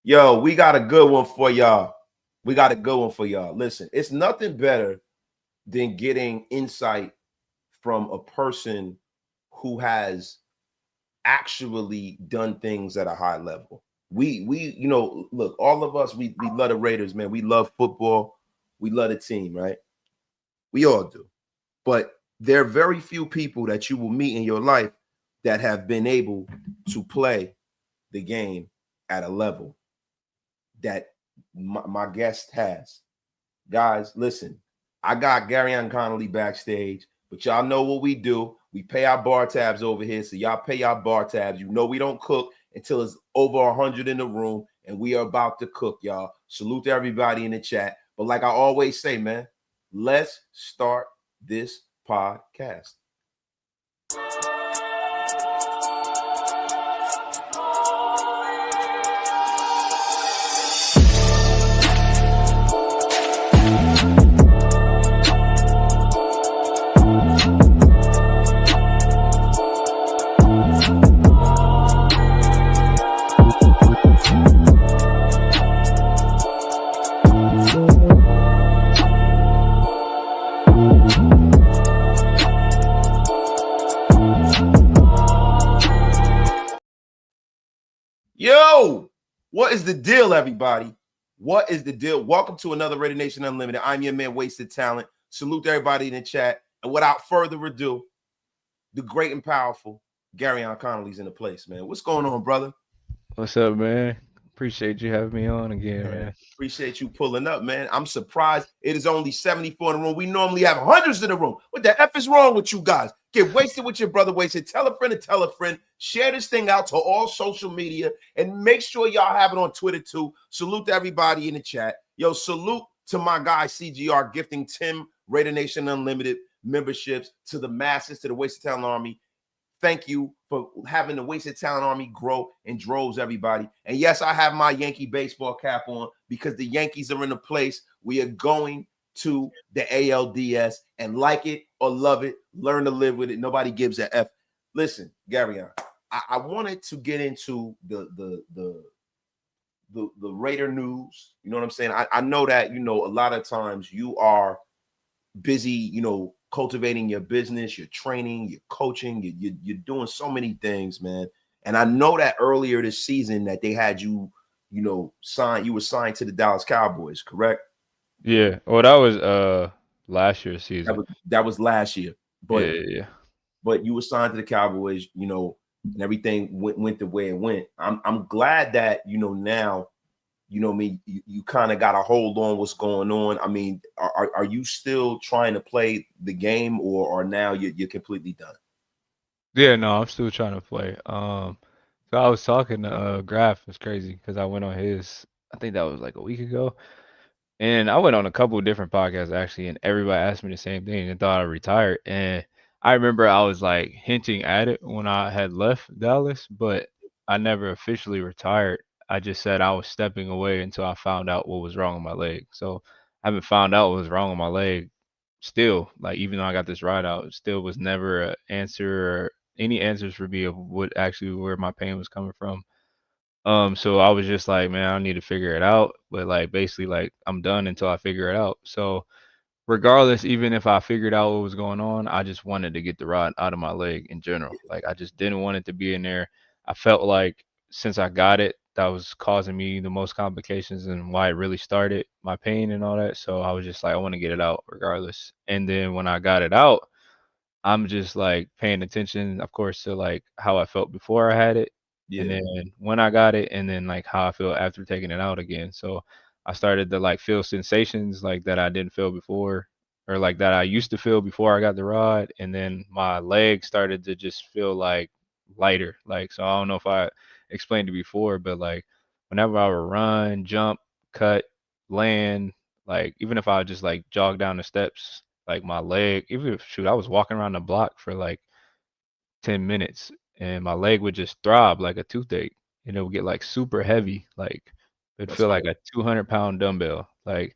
Yo, we got a good one for y'all. Listen, it's nothing better than getting insight from a person who has actually done things at a high level. We look, all of us, we love the Raiders, man. We love football. We love the team, right? We all do. But there are very few people that you will meet in your life that have been able to play the game at a level that my guest has. Guys, listen, I got Gareon Conley backstage, but y'all know what we do. We pay our bar tabs over here, so y'all pay our bar tabs. You know we don't cook until it's over 100 in the room, and we are about to cook, y'all. Salute to everybody in the chat. But like I always say, man, let's start this podcast. Yo, what is the deal, everybody? What is the deal? Welcome to another Raider Nation Unlimited. I'm your man, Wasted Talent. Salute to everybody in the chat. And without further ado, the great and powerful Gareon Conley's in the place, man. What's going on, brother? What's up, man? Appreciate you having me on again, man. Appreciate you pulling up, man. I'm surprised it is only 74 in the room. We normally have hundreds in the room. What the F is wrong with you guys? Get wasted with your brother, wasted. Tell a friend to tell a friend. Share this thing out to all social media and make sure y'all have it on Twitter too. Salute to everybody in the chat. Yo, salute to my guy CGR gifting Tim Raider Nation Unlimited memberships to the masses, to the Wasted Talent Army. Thank you for having the Wasted Talent Army grow in droves, everybody. And yes, I have my Yankee baseball cap on because the Yankees are in the place. We are going to the ALDS, and like it or love it, learn to live with it. Nobody gives a F. Listen, Gareon, I wanted to get into the Raider news. You know what I'm saying? I know that, a lot of times you are busy, cultivating your business, your training, your coaching, you're doing so many things, man. And I know that earlier this season that they had you, signed. You were signed to the Dallas Cowboys, correct? Yeah. Well, that was last year's season. That was last year. But yeah. But you were signed to the Cowboys, and everything went the way it went. I'm glad that now, you kind of got a hold on what's going on. I mean, are you still trying to play the game, or now you're completely done? Yeah, no, I'm still trying to play. So I was talking to Graf. It's crazy because I went on his. I think that was like a week ago, and I went on a couple of different podcasts actually, and everybody asked me the same thing and thought I retired. And I remember I was like hinting at it when I had left Dallas, but I never officially retired. I just said I was stepping away until I found out what was wrong with my leg. So I haven't found out what was wrong with my leg still. Like even though I got this ride out, it still was never an answer or any answers for me of what actually where my pain was coming from. So I was just like, man, I need to figure it out. But like basically like I'm done until I figure it out. So regardless, even if I figured out what was going on, I just wanted to get the rod out of my leg in general. Like I just didn't want it to be in there. I felt like since I got it, that was causing me the most complications and why it really started, my pain and all that. So I was just like, I want to get it out regardless. And then when I got it out, I'm just like paying attention, of course, to like how I felt before I had it, and Yeah. then when I got it, and then like how I feel after taking it out again. So I started to like feel sensations like that I didn't feel before, or like that I used to feel before I got the rod, and then my legs started to just feel like lighter. Like so, I don't know if I explained it before, but like whenever I would run, jump, cut, land, like even if I just like jog down the steps, like my leg, even if shoot, I was walking around the block for like 10 minutes and my leg would just throb like a toothache and it would get like super heavy. Like it'd That's feel like cool. a 200-pound dumbbell. Like,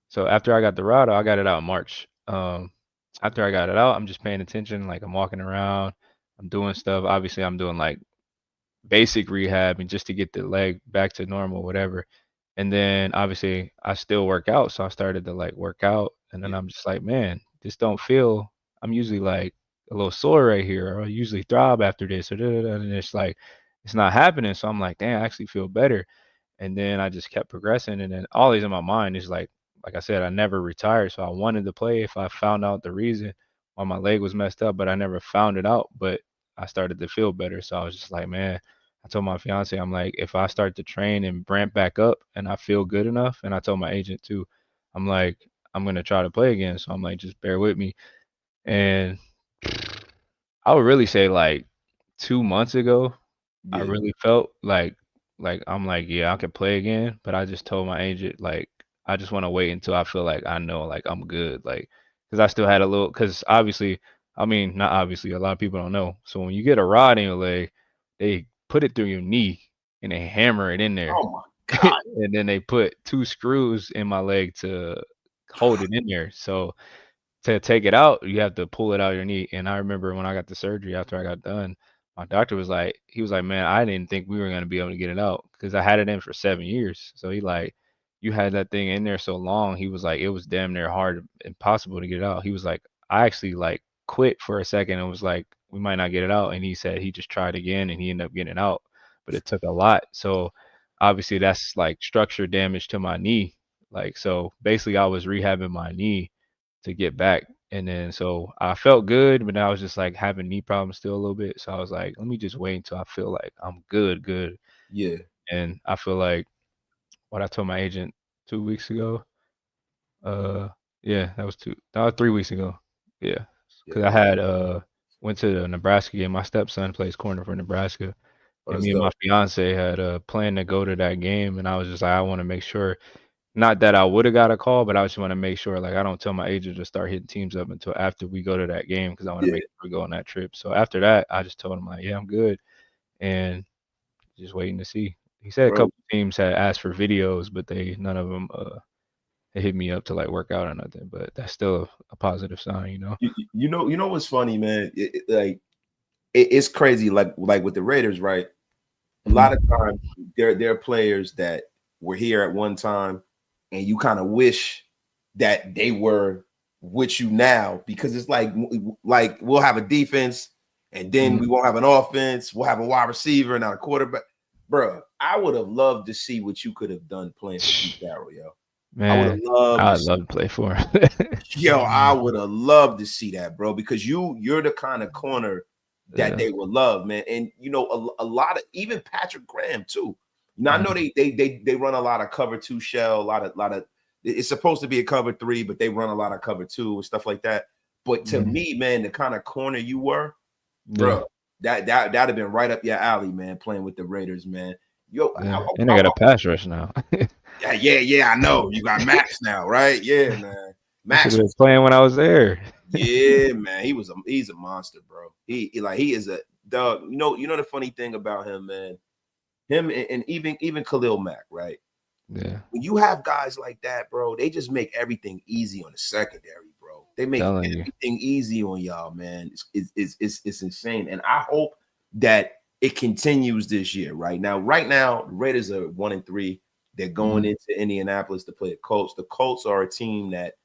so after I got the rod, I got it out in March. After I got it out, I'm just paying attention. Like I'm walking around, I'm doing stuff. Obviously, I'm doing like basic rehab and just to get the leg back to normal, whatever. And then obviously I still work out, so I started to like work out, and then Yeah. I'm just like, man, this don't feel. I'm usually like a little sore right here, or I usually throb after this, or da, da, da, and it's like it's not happening. So I'm like, damn, I actually feel better. And then I just kept progressing, and then always in my mind is like I said, I never retired, so I wanted to play if I found out the reason why my leg was messed up, but I never found it out. But I started to feel better, so I was just like, man. I told my fiance, I'm like, if I start to train and ramp back up and I feel good enough, and I told my agent too, I'm like, I'm gonna try to play again. So I'm like, just bear with me. And I would really say like 2 months ago, I Yeah. really felt like I'm like, yeah, I could play again, but I just told my agent like I just want to wait until I feel like I know like I'm good, like because I still had a little because obviously, I mean not obviously, a lot of people don't know. So when you get a rod in your leg, they put it through your knee and they hammer it in there, Oh my God. and then they put two screws in my leg to hold it in there. So to take it out, you have to pull it out of your knee. And I remember when I got the surgery after I got done, my doctor was like, he was like, man, I didn't think we were gonna be able to get it out because I had it in for 7 years. So he like, you had that thing in there so long. He was like, it was damn near hard, impossible to get it out. He was like, I actually like quit for a second and was like, we might not get it out. And he said he just tried again and he ended up getting it out, but it took a lot. So obviously that's like structure damage to my knee. Like so basically I was rehabbing my knee to get back. And then so I felt good, but I was just like having knee problems still a little bit. So I was like, let me just wait until I feel like I'm good, good. Yeah. And I feel like what I told my agent 2 weeks ago. Uh, yeah, that was 3 weeks ago. Yeah, because I Yeah. had went to the Nebraska game. My stepson plays corner for Nebraska, Oh, and that's me and my dope. fiance had planned to go to that game. And I was just like, I want to make sure. Not that I would have got a call, but I just want to make sure, like, I don't tell my agent to start hitting teams up until after we go to that game because I want to Yeah. make sure we go on that trip. So after that, I just told him like, yeah, I'm good, and just waiting to see. He said a Bro, couple teams had asked for videos, but none of them they hit me up to like work out or nothing. But that's still a positive sign, you know. you know what's funny, man? It's crazy. Like with the Raiders, right? A Hmm. lot of times there are players that were here at one time, and you kind of wish that they were with you now because it's like we'll have a defense, and then Hmm. we won't have an offense. We'll have a wide receiver and not a quarterback. Bro, I would have loved to see what you could have done playing for Pete Carroll, yo. I would have Man, loved to I'd see. love to play for Yo, I him. would have loved to see that, bro, because you're the kind of corner that Yeah. they would love, man. And you know, a lot of even Patrick Graham too. Now I know Mhm. they run a lot of cover two shell, a lot of it's supposed to be a cover three, but they run a lot of cover two and stuff like that. But to Mhm. me, man, the kind of corner you were, Yeah. bro, that'd have been right up your alley, man, playing with the Raiders, man. Yo, Yeah. And I got a pass rush now. yeah, I know. You got Max now, right? Yeah, man. He should Max have been was playing when I was there. yeah, man. He's a monster, bro. He is a dog. You know the funny thing about him, man. Him and even Khalil Mack, right? Yeah. When you have guys like that, bro, they just make everything easy on the secondary, bro. They make Telling you. everything easy on y'all, man. It's insane. And I hope that it continues this year, right? Right now, the Raiders are 1-3. They're going Mhm. into Indianapolis to play the Colts. The Colts are a team that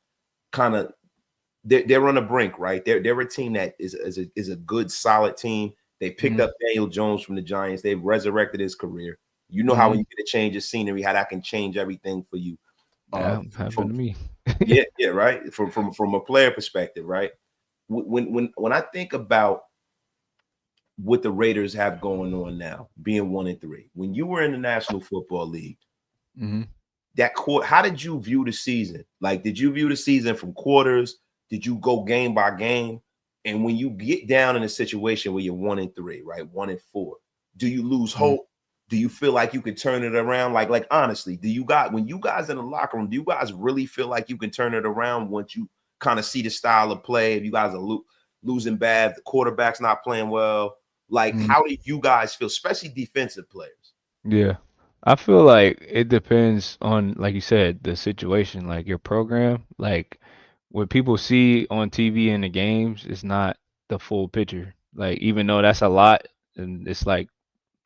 kind of they're on the brink, right? They're a team that is a good, solid team. They picked Mhm. up Daniel Jones from the Giants. They've resurrected his career. You know how when Mhm. you get a change of scenery, how that can change everything for you. Uh, Yeah, happened from to me. yeah, right. From a player perspective, right? When I think about what the Raiders have going on now, being 1-3, when you were in the National Football League, Mhm. that court, how did you view the season? Like, did you view the season from quarters? Did you go game by game? And when you get down in a situation where you're 1-3, right, 1-4, do you lose Mhm. hope? Do you feel like you can turn it around? Like honestly, do you got when you guys in the locker room, do you guys really feel like you can turn it around once you kind of see the style of play? If you guys are losing bad, the quarterback's not playing well. Like, Mhm. how do you guys feel, especially defensive players? Yeah. I feel like it depends on, like you said, the situation, like your program. Like what people see on TV in the games is not the full picture. Like even though that's a lot, and it's like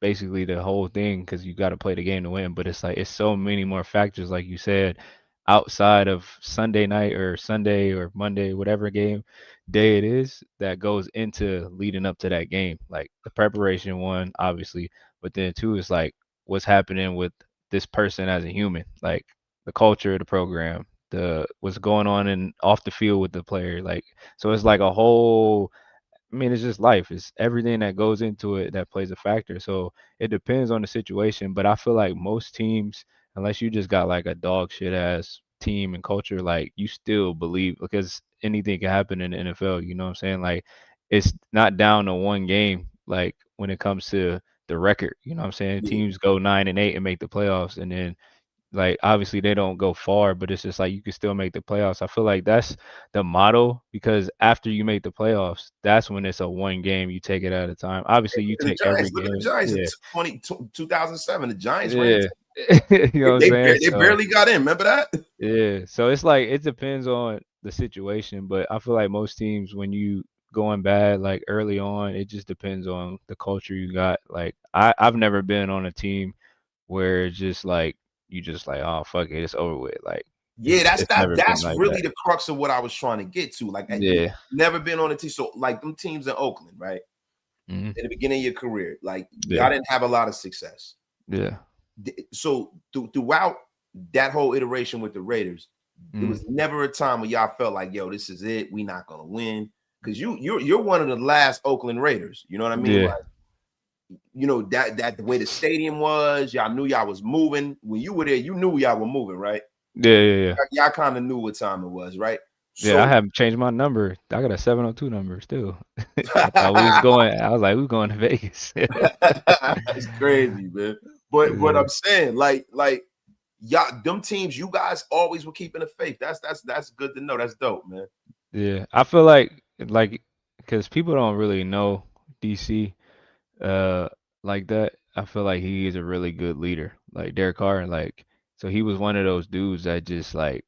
basically the whole thing because you got to play the game to win. But it's like it's so many more factors, like you said, outside of Sunday night or Sunday or Monday, whatever game day it is, that goes into leading up to that game. Like the preparation one, obviously, but then two is like what's happening with this person as a human, like the culture of the program, the what's going on in off the field with the player. Like so it's like a whole I mean, it's just life. It's everything that goes into it that plays a factor. So it depends on the situation. But I feel like most teams, unless you just got like a dog shit ass team and culture, like you still believe because anything can happen in the NFL. You know what I'm saying? Like it's not down to one game. Like when it comes to the record, you know what I'm saying? Yeah. Teams go 9-8 and make the playoffs, and then like obviously they don't go far, but it's just like you can still make the playoffs. I feel like that's the motto because after you make the playoffs, that's when it's a one game. You take it at a time. Obviously, you The take every Giants, look at the game. Giants in Yeah, 2007. The Giants ran yeah. into You know what I'm saying? they So barely got in. Remember that? yeah, so it's like it depends on the situation, but I feel like most teams when you going bad like early on, it just depends on the culture you got. Like I've never been on a team where it's just like you just like, oh fuck it, it's over with. Like Yeah, it's never been that's like really that. the crux of what I was trying to get to. Like, Yeah. never been on a team. So, like them teams in Oakland, right? Hmm. In the beginning of your career, like y'all Yeah. didn't have a lot of success. Yeah. So throughout that whole iteration with the Raiders, there Mm. was never a time where y'all felt like, yo, this is it. We're not gonna win. Because you're one of the last Oakland Raiders. You know what I mean? Yeah. Like, you know, that the way the stadium was, y'all knew y'all was moving. When you were there, you knew y'all were moving, right? Yeah. Yeah. Yeah. Y'all kind of knew what time it was, right? Yeah. I So haven't changed my number. I got a 702 number still. I thought we was going. I was like, we going to Vegas. it's crazy, man. But Yeah. I'm saying, like y'all, them teams, you guys always were keeping the faith. That's good to know. That's dope, man. Yeah. I feel like because people don't really know DC uh like that. I feel like he is a really good leader. Like Derek Carr, like so he was one of those dudes that just like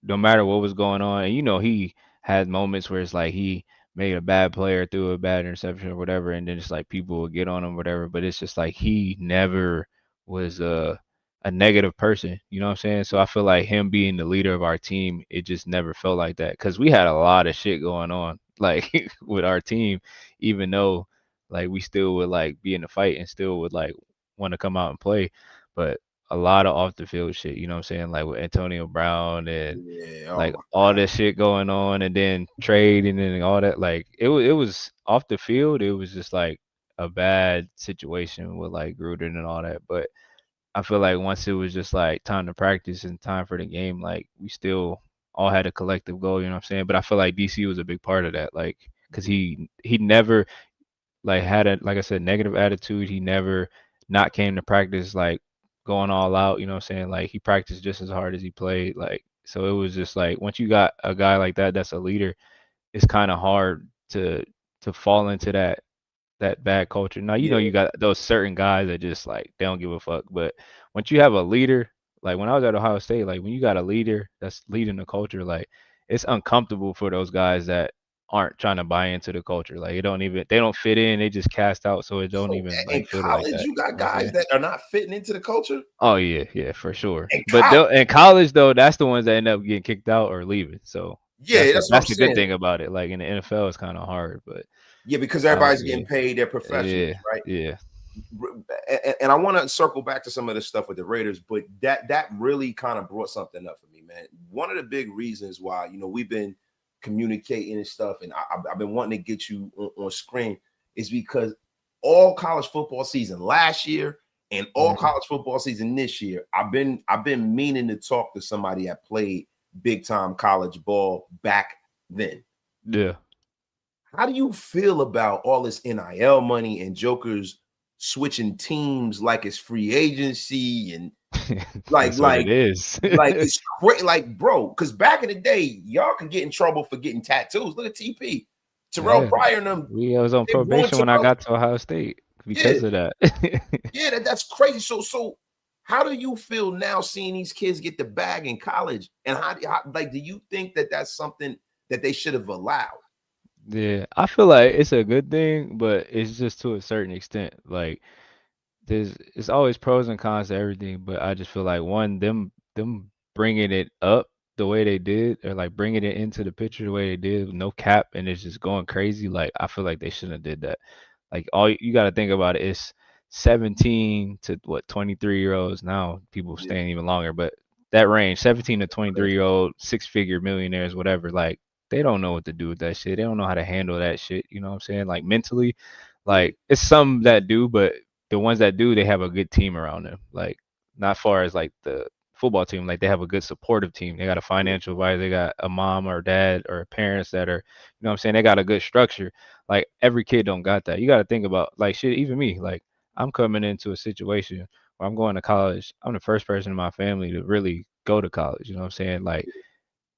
no matter what was going on, and he had moments where it's like he made a bad player threw a bad interception or whatever, and then it's like people would get on him, whatever. But it's just like he never was a negative person. You know what I'm saying? So I feel like him being the leader of our team, it just never felt like that because we had a lot of shit going on, like with our team, even though like we still would like be in the fight and still would like want to come out and play, but a lot of off the field shit, you know what I'm saying? Like with Antonio Brown and Yeah. Oh like my all God. this shit going on and then trading and all that. Like it was off the field, it was just like a bad situation with like Gruden and all that. But I feel like once it was just like time to practice and time for the game, like we still all had a collective goal, you know what I'm saying? But I feel like DC was a big part of that, like because he never like had a like I said negative attitude. He never not came to practice like going all out. You know what I'm saying? Like he practiced just as hard as he played. Like so it was just like once you got a guy like that that's a leader, it's kind of hard to fall into that bad culture. Now Yeah. you got those certain guys that just like they don't give a fuck. But once you have a leader, like when I was at Ohio State, like when you got a leader that's leading the culture, like it's uncomfortable for those guys that aren't trying to buy into the culture. Like they don't fit in, they just cast out so it don't So even in like feel like college, that. you You got know what I'm guys saying? that are not fitting into the culture. Oh yeah, yeah, for sure. In But college. in college though, that's the ones that end up getting kicked out or leaving. So Yeah, that's what I'm that's the good saying. thing about it. Like in the NFL it's kind of hard, but Yeah, because everybody's yeah. getting paid, they're professionals, Yeah. right? Yeah. And I want to circle back to some of the stuff with the Raiders, but that really kind of brought something up for me, man. One of the big reasons why we've been communicating and stuff, and I've been wanting to get you on screen, is because all college football season last year and all Mhm. college football season this year, I've been meaning to talk to somebody that played big time college ball back then. Yeah. How do you feel about all this NIL money and jokers switching teams like it's free agency and like That's what it like is. like it's great, like bro? Because back in the day, y'all could get in trouble for getting tattoos. Look at TP, Terrell Yeah. Pryor, and them. We I was on They ruined probation when I Terrell. got to Ohio State Yeah, because of that. yeah, that's crazy. So how do you feel now seeing these kids get the bag in college? And how like do you think that that's something that they should have allowed? Yeah, I feel like it's a good thing, but it's just to a certain extent. Like it's always pros and cons to everything, but I just feel like one them bringing it up the way they did, or like bringing it into the picture the way they did, with no cap, and it's just going crazy. Like I feel like they shouldn't have did that. Like all you got to think about it is 17 to what 23-year-olds now. People Yeah. staying even longer, but that range 17 to 23-year-old 6-figure millionaires, whatever. Like they don't know what to do with that shit. They don't know how to handle that shit. You know what I'm saying? Like mentally, Yeah. like it's some that do, but the ones that do, they have a good team around them. Like not far as like the football team, like they have a good supportive team. They got a financial advisor, they got a mom or dad or parents that are, you know what I'm saying, they got a good structure. Like every kid don't got that. You got to think about like shit, even me, like I'm coming into a situation where I'm going to college. I'm the first person in my family to really go to college. You know what I'm saying? Like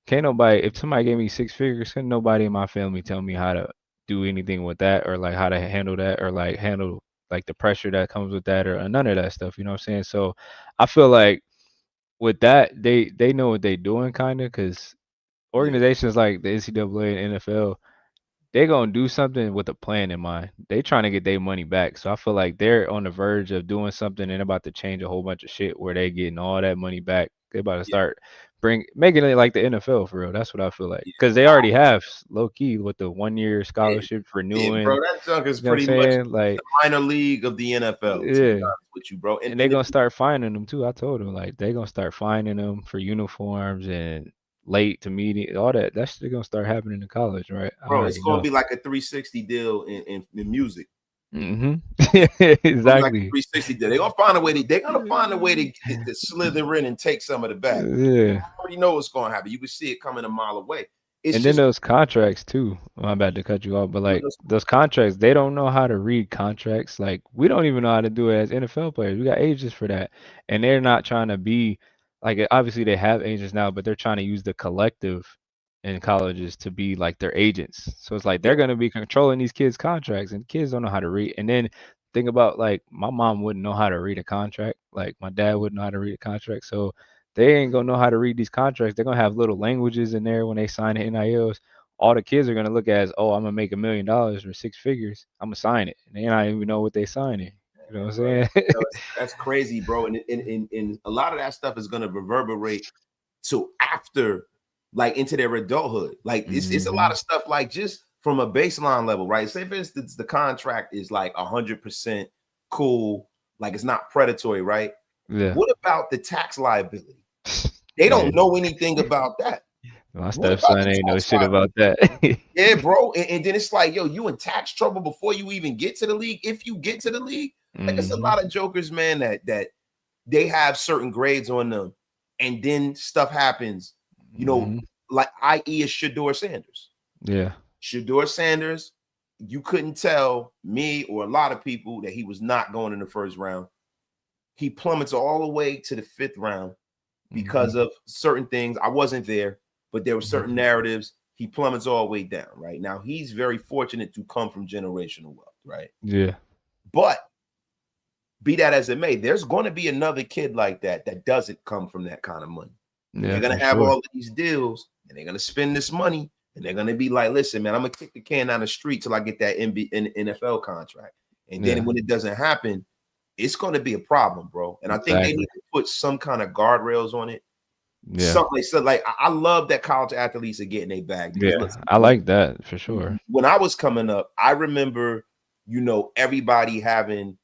can't nobody, if somebody gave me 6 figures, couldn't nobody in my family tell me how to do anything with that, or like how to handle that, or like handle like the pressure that comes with that, or none of that stuff. You know what I'm saying? So I feel like with that, they know what they doing kind of, because Yeah. organizations like the NCAA and NFL, they gonna do something with a plan in mind. They trying to get their money back. So I feel like they're on the verge of doing something and about to change a whole bunch of shit where they getting all that money back. They about to Yeah. start making it like the NFL for real. That's what I feel like. Yeah. Because they already have low key with the 1 year Yeah. scholarship Yeah, renewing. bro. That junk is You know what I'm pretty much saying? the Like, minor league of the NFL, to be yeah. honest with you, bro. And they're And gonna start fining them too. I told them like they gonna start fining them for uniforms and late to meeting, all that. That's gonna start happening in college, right? I bro, it's already gonna know. be like a 360 deal in music. Hmm. It's gonna be like a Exactly. 360 deal. They're gonna find a way to to slither in and take some of the bag. You Yeah. already know what's gonna happen. You can see it coming a mile away. It's And then just those contracts too. Well, I'm about to cut you off, but like let's those contracts, they don't know how to read contracts. Like we don't even know how to do it as NFL players. We got agents for that, and they're not trying to be like obviously they have agents now, but they're trying to use the collective in colleges to be like their agents. So it's like yeah, they're gonna be controlling these kids' contracts, and kids don't know how to read. And then think about like my mom wouldn't know how to read a contract, like my dad wouldn't know how to read a contract. So they ain't gonna know how to read these contracts. They're gonna have little languages in there when they sign the NILs. All the kids are gonna look at as, oh, I'm gonna make $1 million or 6 figures. I'm gonna sign it, and they not even know what they signing. You know what I'm bro, saying? that's crazy, bro. And a lot of that stuff is gonna reverberate to after, like into their adulthood. Like it's a lot Hmm. of stuff like just from a baseline level, right? Say for instance, the contract is like 100% cool, like it's not predatory, right? Yeah. What about the tax liability? They Yeah. don't know anything about that. My What about stepson the ain't know tax shit liability? about that. Yeah, bro. And then it's like, yo, you in tax trouble before you even get to the league. If you get to the league, like it's a Hmm. lot of jokers, man, that they have certain grades on them, and then stuff happens, you know, Hmm. like i.e. is Shadour Sanders. Yeah. Shadour Sanders, you couldn't tell me or a lot of people that he was not going in the first round. He plummets all the way to the fifth round because Hmm. of certain things. I wasn't there, but there were certain narratives. He plummets all the way down. Right now, he's very fortunate to come from generational wealth. Right, Yeah. but be that as it may, there's going to be another kid like that that doesn't come from that kind of money, and they're Yeah, going for to have sure. all of these deals, and they're going to spend this money, and they're going to be like, "Listen, man, I'm going to kick the can down the street till I get that NFL contract." And then Yeah. when it doesn't happen, it's going to be a problem, bro. And I think they Exactly. need to put some kind of guardrails on it. Yeah. Something like so, like I love that college athletes are getting their bag because Yeah. listen, I like that for sure. when I was coming up, I remember, everybody having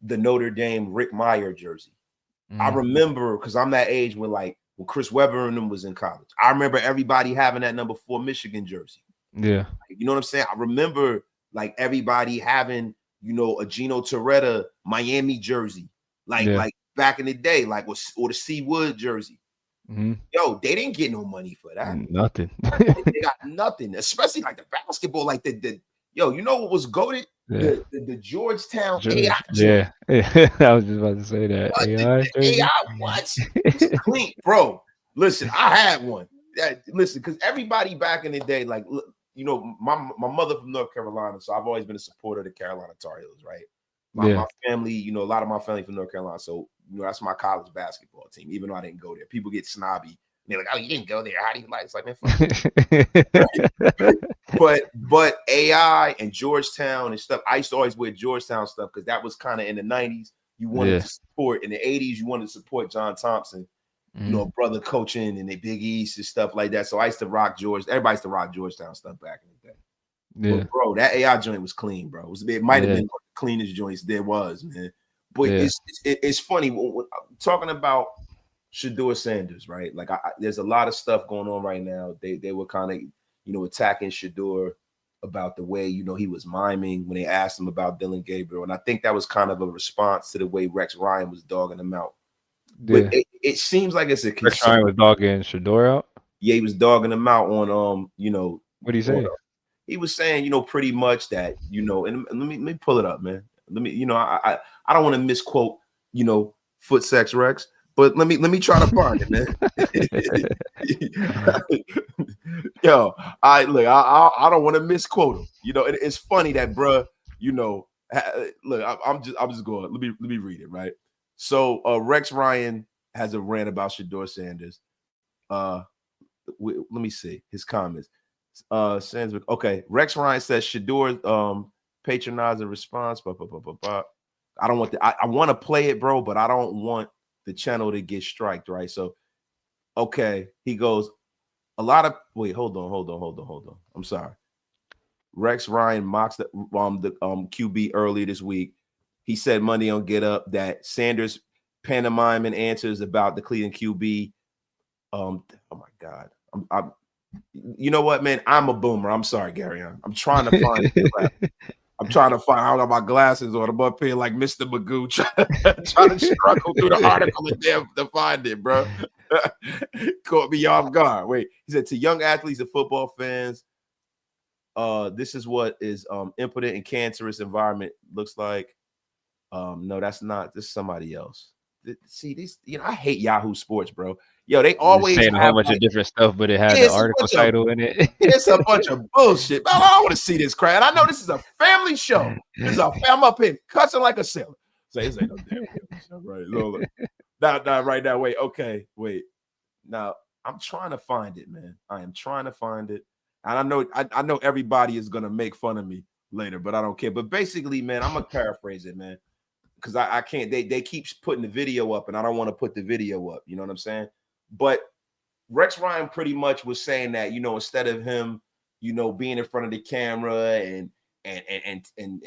the Notre Dame Rick Meyer jersey. I Hmm. remember because I'm that age when Chris Webber and them was in college. I remember everybody having that number 4 Michigan jersey. Yeah. You know what I'm saying? I remember like everybody having, a Gino Torretta Miami jersey, Yeah. like back in the day, or the C Wood jersey. Hmm. Yo, they didn't get no money for that. Nothing. They got nothing, especially like the basketball. Like you know what was goated? Yeah. The Georgetown AI George. joint. Yeah. Yeah. I was just about to say that. What AI the jersey. AI? What? It's clean, bro. Listen, I had one. Listen, because everybody back in the day, like my mother from North Carolina, so I've always been a supporter of the Carolina Tar Heels, right? My Yeah. family, a lot of my family from North Carolina, so that's my college basketball team. Even though I didn't go there, people get snobby. They're like, "Oh, you didn't go there? How do you like?" It's like, man, fuck you. but AI and Georgetown and stuff. I used to always wear Georgetown stuff because that was kind of in the 90s. you wanted to support in the 80s, you wanted to support John Thompson, you know, brother coaching and the Big East and stuff like that. So I used to rock everybody used to rock Georgetown stuff back in the day. Yeah. But bro, that AI joint was clean, bro. It might have been one of the cleanest joints there was, man. But it's funny when talking about Shadour Sanders, right? Like there's a lot of stuff going on right now. They were kind of, you know, attacking Shadour about the way, you know, he was miming when they asked him about Dylan Gabriel. And I think that was kind of a response to the way Rex Ryan was dogging him out. But it seems like it's a concern. Rex Ryan was dogging Shadour out? Yeah, he was dogging him out on you know. What do you say? He was saying, you know, pretty much that, you know, and let me pull it up, man. Let me, you know, I don't want to misquote, you know, Foot Sex Rex, but let me try to find it, man. Yo, I don't want to misquote him. You know, it's funny that, bruh, you know, look, I'm just going. Let me read it, right? So Rex Ryan has a rant about Shadour Sanders. Let me see his comments. Sanders, okay. Rex Ryan says Shadour patronizing response. I don't want I want to play it, bro, but I don't want the channel to get striked, right? So, okay, he goes. A lot of hold on. I'm sorry. Rex Ryan mocks the QB earlier this week. He said Monday on Get Up that Sanders pantomiming answers about the Cleveland QB. Oh my God. You know what, man? I'm a boomer. I'm sorry, Gareon. I'm trying to find it. I'm trying to find. I don't got my glasses on. I'm up here like Mr. Magoo, trying to struggle through the article to find it, bro. Caught me off guard. Wait, he said to young athletes and football fans, this is what is impotent and cancerous environment looks like. No, that's not. This is somebody else. See, these, you know, I hate Yahoo Sports, bro. Yo, they always saying a whole bunch of different stuff, but it had the article title in it. It's a bunch of bullshit. I don't want to see this crap. I know this is a family show. I'm up here cussing like a sailor. Say this ain't no damn family show, right? Look. Now, right now. Wait, okay, wait. Now I'm trying to find it, man. I am trying to find it, and I know everybody is gonna make fun of me later, but I don't care. But basically, man, I'm gonna paraphrase it, man, because I can't. They keep putting the video up, and I don't want to put the video up. You know what I'm saying? But Rex Ryan pretty much was saying that, you know, instead of him, you know, being in front of the camera and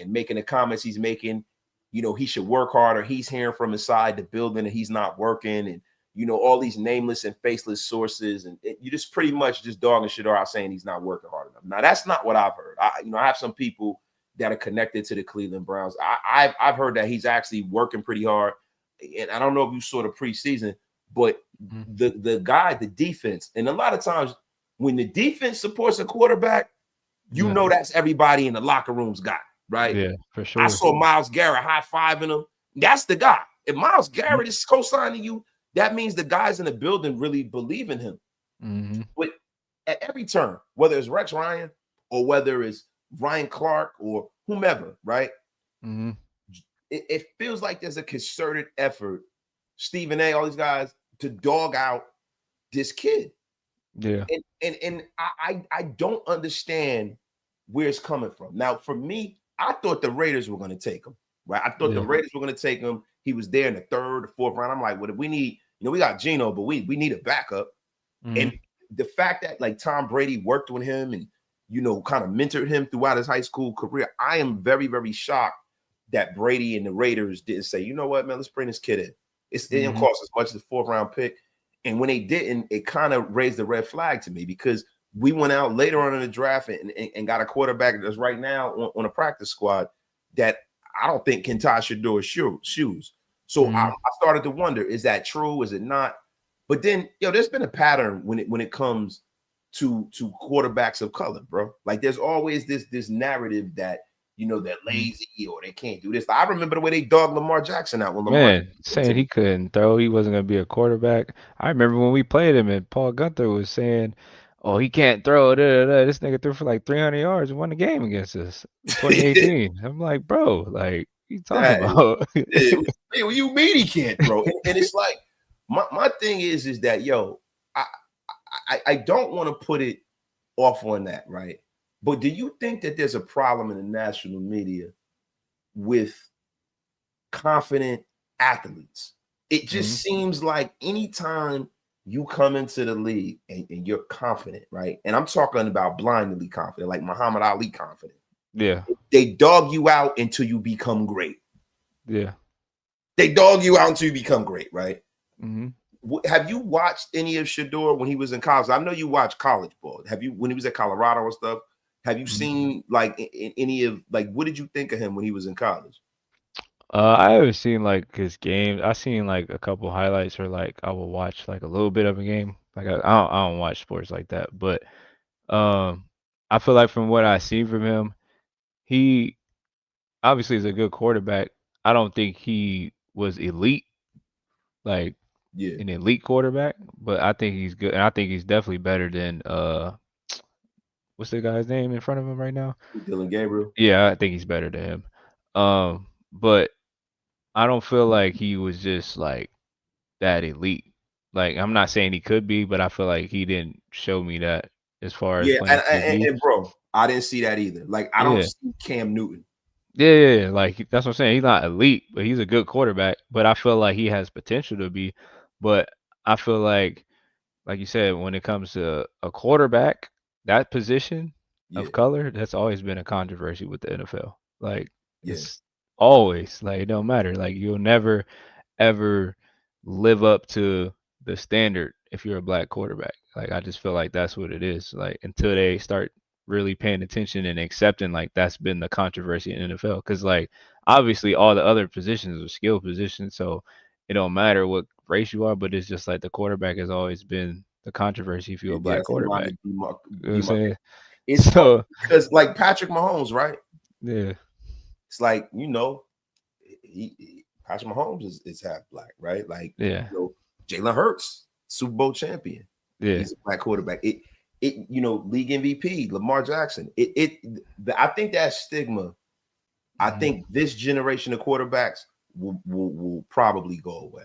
making the comments he's making, you know, he should work harder. He's hearing from inside the building and he's not working, and you know, all these nameless and faceless sources, and you just pretty much just dogging Shadour out saying he's not working hard enough. Now that's not what I've heard. I have some people that are connected to the Cleveland Browns. I've heard that he's actually working pretty hard, and I don't know if you saw the preseason. But the guy, the defense, and a lot of times when the defense supports a quarterback, you know that's everybody in the locker room's guy, right? Yeah, for sure. I saw Myles Garrett high-fiving him. That's the guy. If Myles Garrett is co-signing you, that means the guys in the building really believe in him. But at every turn, whether it's Rex Ryan or whether it's Ryan Clark or whomever, right? It feels like there's a concerted effort, Stephen A., all these guys, to dog out this kid. Yeah. And I don't understand where it's coming from. Now, for me, I thought the Raiders were going to take him, right? I thought the Raiders were going to take him. He was there in the third or fourth round. I'm like, what if we need, you know, we got Geno, but we need a backup. And the fact that like Tom Brady worked with him and, you know, kind of mentored him throughout his high school career, I am very, very shocked that Brady and the Raiders didn't say, you know what, man, let's bring this kid in. It didn't cost as much as a fourth round pick. And when they didn't, it kind of raised the red flag to me, because we went out later on in the draft and got a quarterback that's right now on a practice squad that I don't think can tie Shadour's shoes. So I started to wonder, is that true? Is it not? But then, there's been a pattern when it comes to quarterbacks of color, bro. Like there's always this narrative that, they're lazy or they can't do this. I remember the way they dogged Lamar Jackson out when Lamar saying he couldn't throw, he wasn't gonna be a quarterback. I remember when we played him and Paul Gunther was saying, "Oh, he can't throw." This nigga threw for like 300 yards and won the game against us in 2018. I'm like, bro, like, what you talking about? What you mean he can't throw? And it's like my thing is that I don't want to put it off on that, right? But do you think that there's a problem in the national media with confident athletes. It Mm-hmm. just seems like anytime you come into the league and you're confident, right? And I'm talking about blindly confident, like Muhammad Ali confident. Yeah. They dog you out until you become great. Yeah. They dog you out until you become great, right? Mm-hmm. Have you watched any of Shadour when he was in college? I know you watch college ball. Have you, when he was at Colorado and stuff? Have you seen like in any of, like, what did you think of him when he was in college? I haven't seen like his games. I seen like a couple highlights or like I will watch like a little bit of a game. Like I don't watch sports like that, but um I feel like from what I see from him, he obviously is a good quarterback. I don't think he was elite, like Yeah, an elite quarterback, but I think he's good, and I think he's definitely better than what's the guy's name in front of him right now? Dylan Gabriel. Yeah, I think he's better than him. But I don't feel like he was just like that elite. Like I'm not saying he could be, but I feel like he didn't show me that as far as Yeah, playing QB. and bro, I didn't see that either. Like, I don't Yeah. see Cam Newton. Yeah. Like that's what I'm saying. He's not elite, but he's a good quarterback. But I feel like he has potential to be. But I feel like you said, when it comes to a quarterback, that position Yeah, of color, that's always been a controversy with the NFL. Like yeah, it's always like it don't matter. Like you'll never ever live up to the standard if you're a black quarterback. Like I just feel like that's what it is. Like until they start really paying attention and accepting like that's been the controversy in NFL. Because like obviously all the other positions are skill positions, so it don't matter what race you are, but it's just like the quarterback has always been the controversy if you're a yeah. black That's the line quarterback. of You know what I'm demarcation. saying? It's funny So because like Patrick Mahomes, right? yeah, It's like, Patrick Mahomes is half black, right? Like, yeah, Jalen Hurts, Super Bowl champion. yeah. He's a black quarterback. League MVP, Lamar Jackson. I think that stigma, I Mhm. think this generation of quarterbacks will probably go away.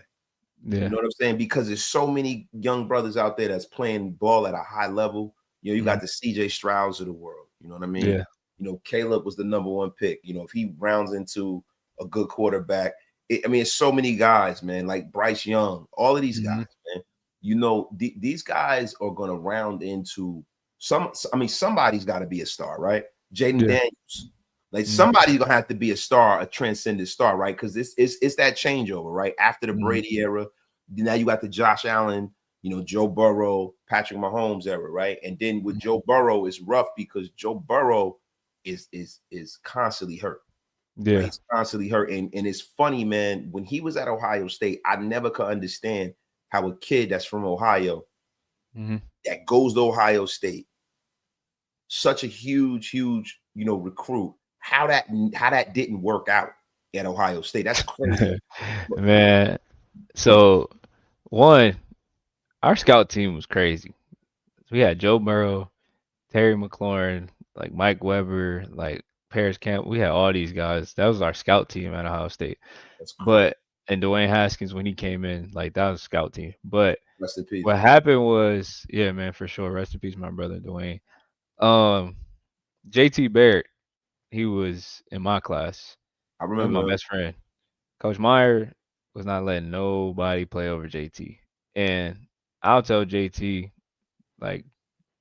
You Yeah. know what I'm saying? Because there's so many young brothers out there that's playing ball at a high level. You Mhm. got the CJ Strouds of the world. You know what I mean? Yeah. Caleb was the #1 pick. If he rounds into a good quarterback, it's so many guys, man, like Bryce Young, all of these guys, Mhm. man. These guys are going to round into somebody's got to be a star, right? Jaden Yeah. Daniels. Like, Mhm. somebody's gonna have to be a star, a transcendent star, right? Because it's that changeover, right? After the Mhm. Brady era, now you got the Josh Allen, Joe Burrow, Patrick Mahomes era, right? And then with Joe Burrow, it's rough because Joe Burrow is constantly hurt, right? Yeah. He's constantly hurt, and it's funny, man. When he was at Ohio State, I never could understand how a kid that's from Ohio Mhm. that goes to Ohio State, such a huge, recruit, how that didn't work out at Ohio State. That's crazy. Man, so one, our scout team was crazy. We had Joe Burrow, Terry McLaurin, like Mike Weber, like Paris Camp. We had all these guys. That was our scout team at Ohio State. That's crazy. But and Dwayne Haskins when he came in, like that was a scout team. But Rest in peace. what happened was, yeah, man, for sure. Rest in peace, my brother Dwayne. Um, JT Barrett, he was in my class. I He was my remember him. best friend. Coach Meyer was not letting nobody play over JT. And I'll tell JT, like,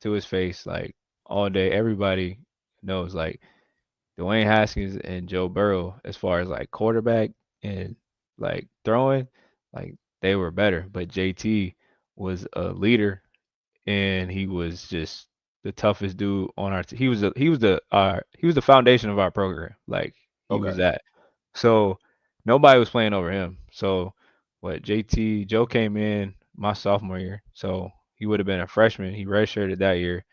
to his face, like, all day, everybody knows, like, Dwayne Haskins and Joe Burrow, as far as, like, quarterback and, like, throwing, like, they were better. But JT was a leader, and he was just the toughest dude on our team. He was the foundation of our program. Like, he Okay. was that. So nobody was playing over him. So what JT Joe came in my sophomore year. So he would have been a freshman. He redshirted that year.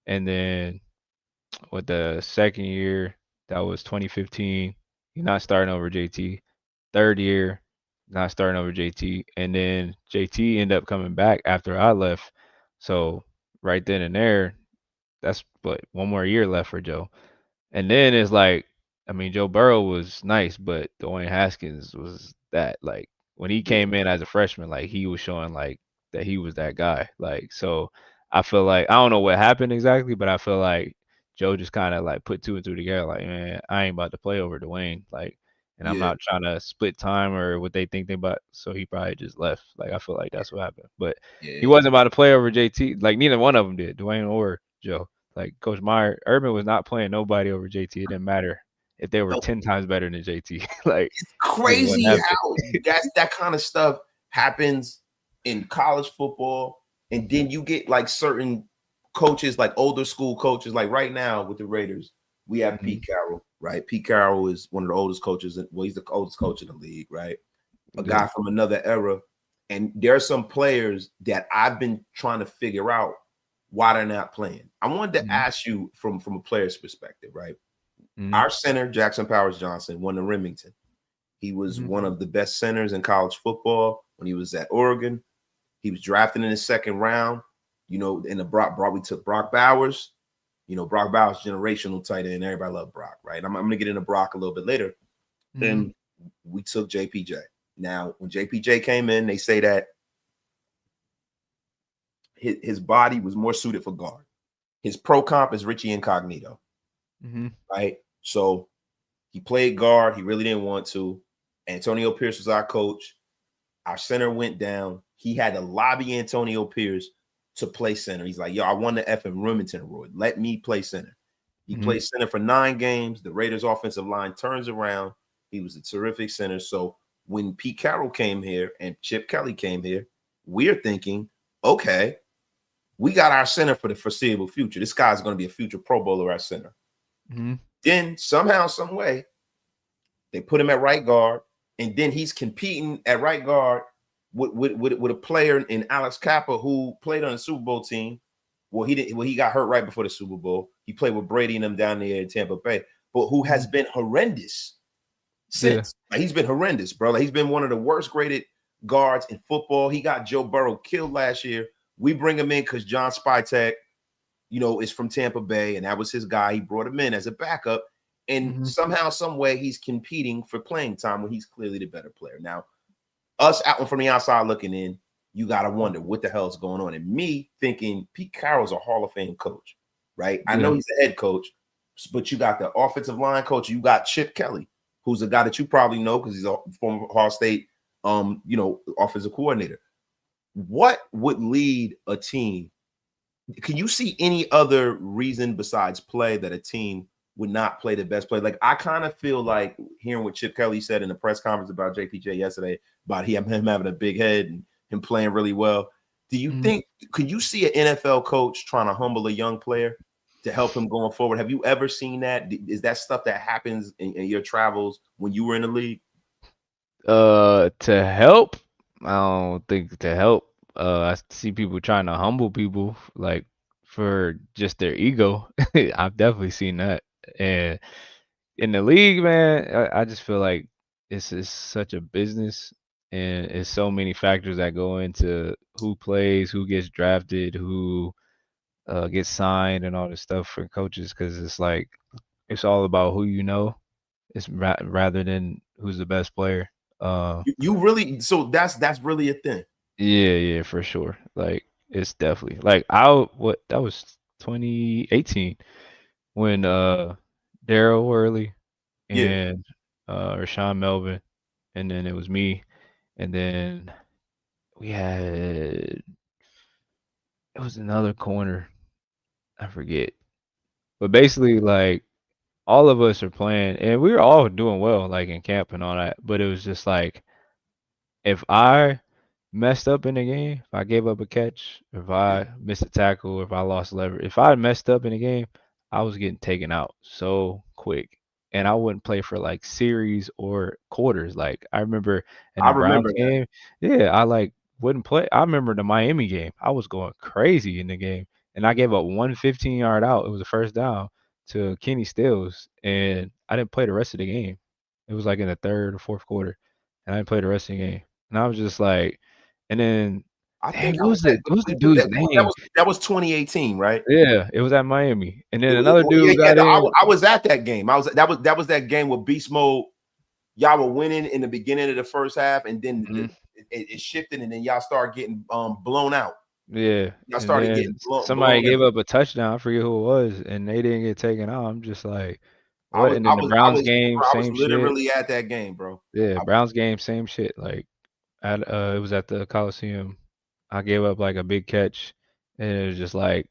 And then with the second year, that was 2015, he's not starting over JT. Third year, not starting over JT. And then JT ended up coming back after I left. So right then and there, that's what one more year left for Joe. And then it's like, I mean, Joe Burrow was nice, but Dwayne Haskins was that. Like when he Yeah. came in as a freshman, like he was showing like that he was that guy. Like so, I feel like I don't know what happened exactly, but I feel like Joe just kind of like put two and two together. Like man, I ain't about to play over Dwayne. Like, and I'm not trying to split time or what they think they about. So he probably just left. Like I feel like that's what happened. But he wasn't about to play over JT. Like neither one of them did, Dwayne or Joe. Like Coach Meyer, Urban was not playing nobody over JT. It didn't matter if they were 10 times better than JT. Like it's crazy how that kind of stuff happens in college football, and then you get like certain coaches, like older school coaches, like right now with the Raiders, we have Pete Carroll, right? Pete Carroll is one of the oldest coaches. Well, he's the oldest coach in the league, right? A guy from another era. And there are some players that I've been trying to figure out why they're not playing. I wanted to ask you from a player's perspective, right? Our center, Jackson Powers Johnson, won the Remington. He was one of the best centers in college football when he was at Oregon. He was drafted in the second round. You know, in the we took Brock Bowers. You know, Brock Bowers, generational tight end. Everybody loved Brock, right? I'm going to get into Brock a little bit later. Then we took JPJ. Now, when JPJ came in, they say that his body was more suited for guard. His pro comp is Richie Incognito, right? So he played guard. He really didn't want to. Antonio Pierce was our coach. Our center went down. He had to lobby Antonio Pierce to play center. He's like, yo, I won the effing Remington Award. Let me play center. He played center for 9 games. The Raiders offensive line turns around. He was a terrific center. So when Pete Carroll came here and Chip Kelly came here, we're thinking, okay, we got our center for the foreseeable future. This guy's going to be a future Pro Bowler, our center. Then somehow, some way, they put him at right guard, and then he's competing at right guard with a player in Alex Kappa who played on the Super Bowl team. Well, he didn't. Well, he got hurt right before the Super Bowl. He played with Brady and them down there in Tampa Bay, but who has been horrendous since. Like, he's been horrendous, bro. Like, he's been one of the worst graded guards in football. He got Joe Burrow killed last year. We bring him in because John Spytek, you know, is from Tampa Bay, and that was his guy. He brought him in as a backup, and somehow, some way, he's competing for playing time when he's clearly the better player. Now, us out from the outside looking in, you got to wonder what the hell is going on. And me thinking Pete Carroll's a Hall of Fame coach, right? I know he's the head coach, but you got the offensive line coach. You got Chip Kelly, who's a guy that you probably know because he's a former Ohio State, you know, offensive coordinator. What would lead a team? Can you see any other reason besides play that a team would not play the best play? Like, I kind of feel like hearing what Chip Kelly said in the press conference about JPJ yesterday about him having a big head and him playing really well. Do you think, could you see an NFL coach trying to humble a young player to help him going forward? Have you ever seen that? Is that stuff that happens in your travels when you were in the league? To help, I don't think to help. I see people trying to humble people like for just their ego. I've definitely seen that. And in the league, man, I just feel like it's such a business, and it's so many factors that go into who plays, who gets drafted, who gets signed, and all this stuff for coaches. Because it's like it's all about who you know, it's rather than who's the best player. You really, so that's really a thing. Yeah, for sure. Like it's definitely like that was 2018 when Daryl Worley and Rashawn Melvin, and then it was me, and then we had it was another corner, I forget, but basically like all of us are playing, and we were all doing well like in camp and all that, but it was just like if I messed up in the game, if I gave up a catch, if I missed a tackle, if I lost leverage, if I messed up in the game, I was getting taken out so quick. And I wouldn't play for like series or quarters. Like I remember in the Browns game, I like wouldn't play. I remember the Miami game. I was going crazy in the game. And I gave up one 15-yard out. It was a first down to Kenny Stills. And I didn't play the rest of the game. It was like in the third or fourth quarter. And I didn't play the rest of the game. And I was just like, and then, I dang, think what was the dude's name? That was 2018, right? Yeah, it was at Miami. And then another dude got in. I was at that game. That was that game with Beast Mode. Y'all were winning in the beginning of the first half, and then it shifted, and then y'all started getting blown out. Yeah, y'all started getting blown. Somebody gave up a touchdown. I forget who it was, and they didn't get taken out. I'm just like, What? And then the Browns game, bro, I was same shit. literally at that game, bro. Yeah, Browns game, same shit. Like, it was at the Coliseum. I gave up like a big catch, and it was just like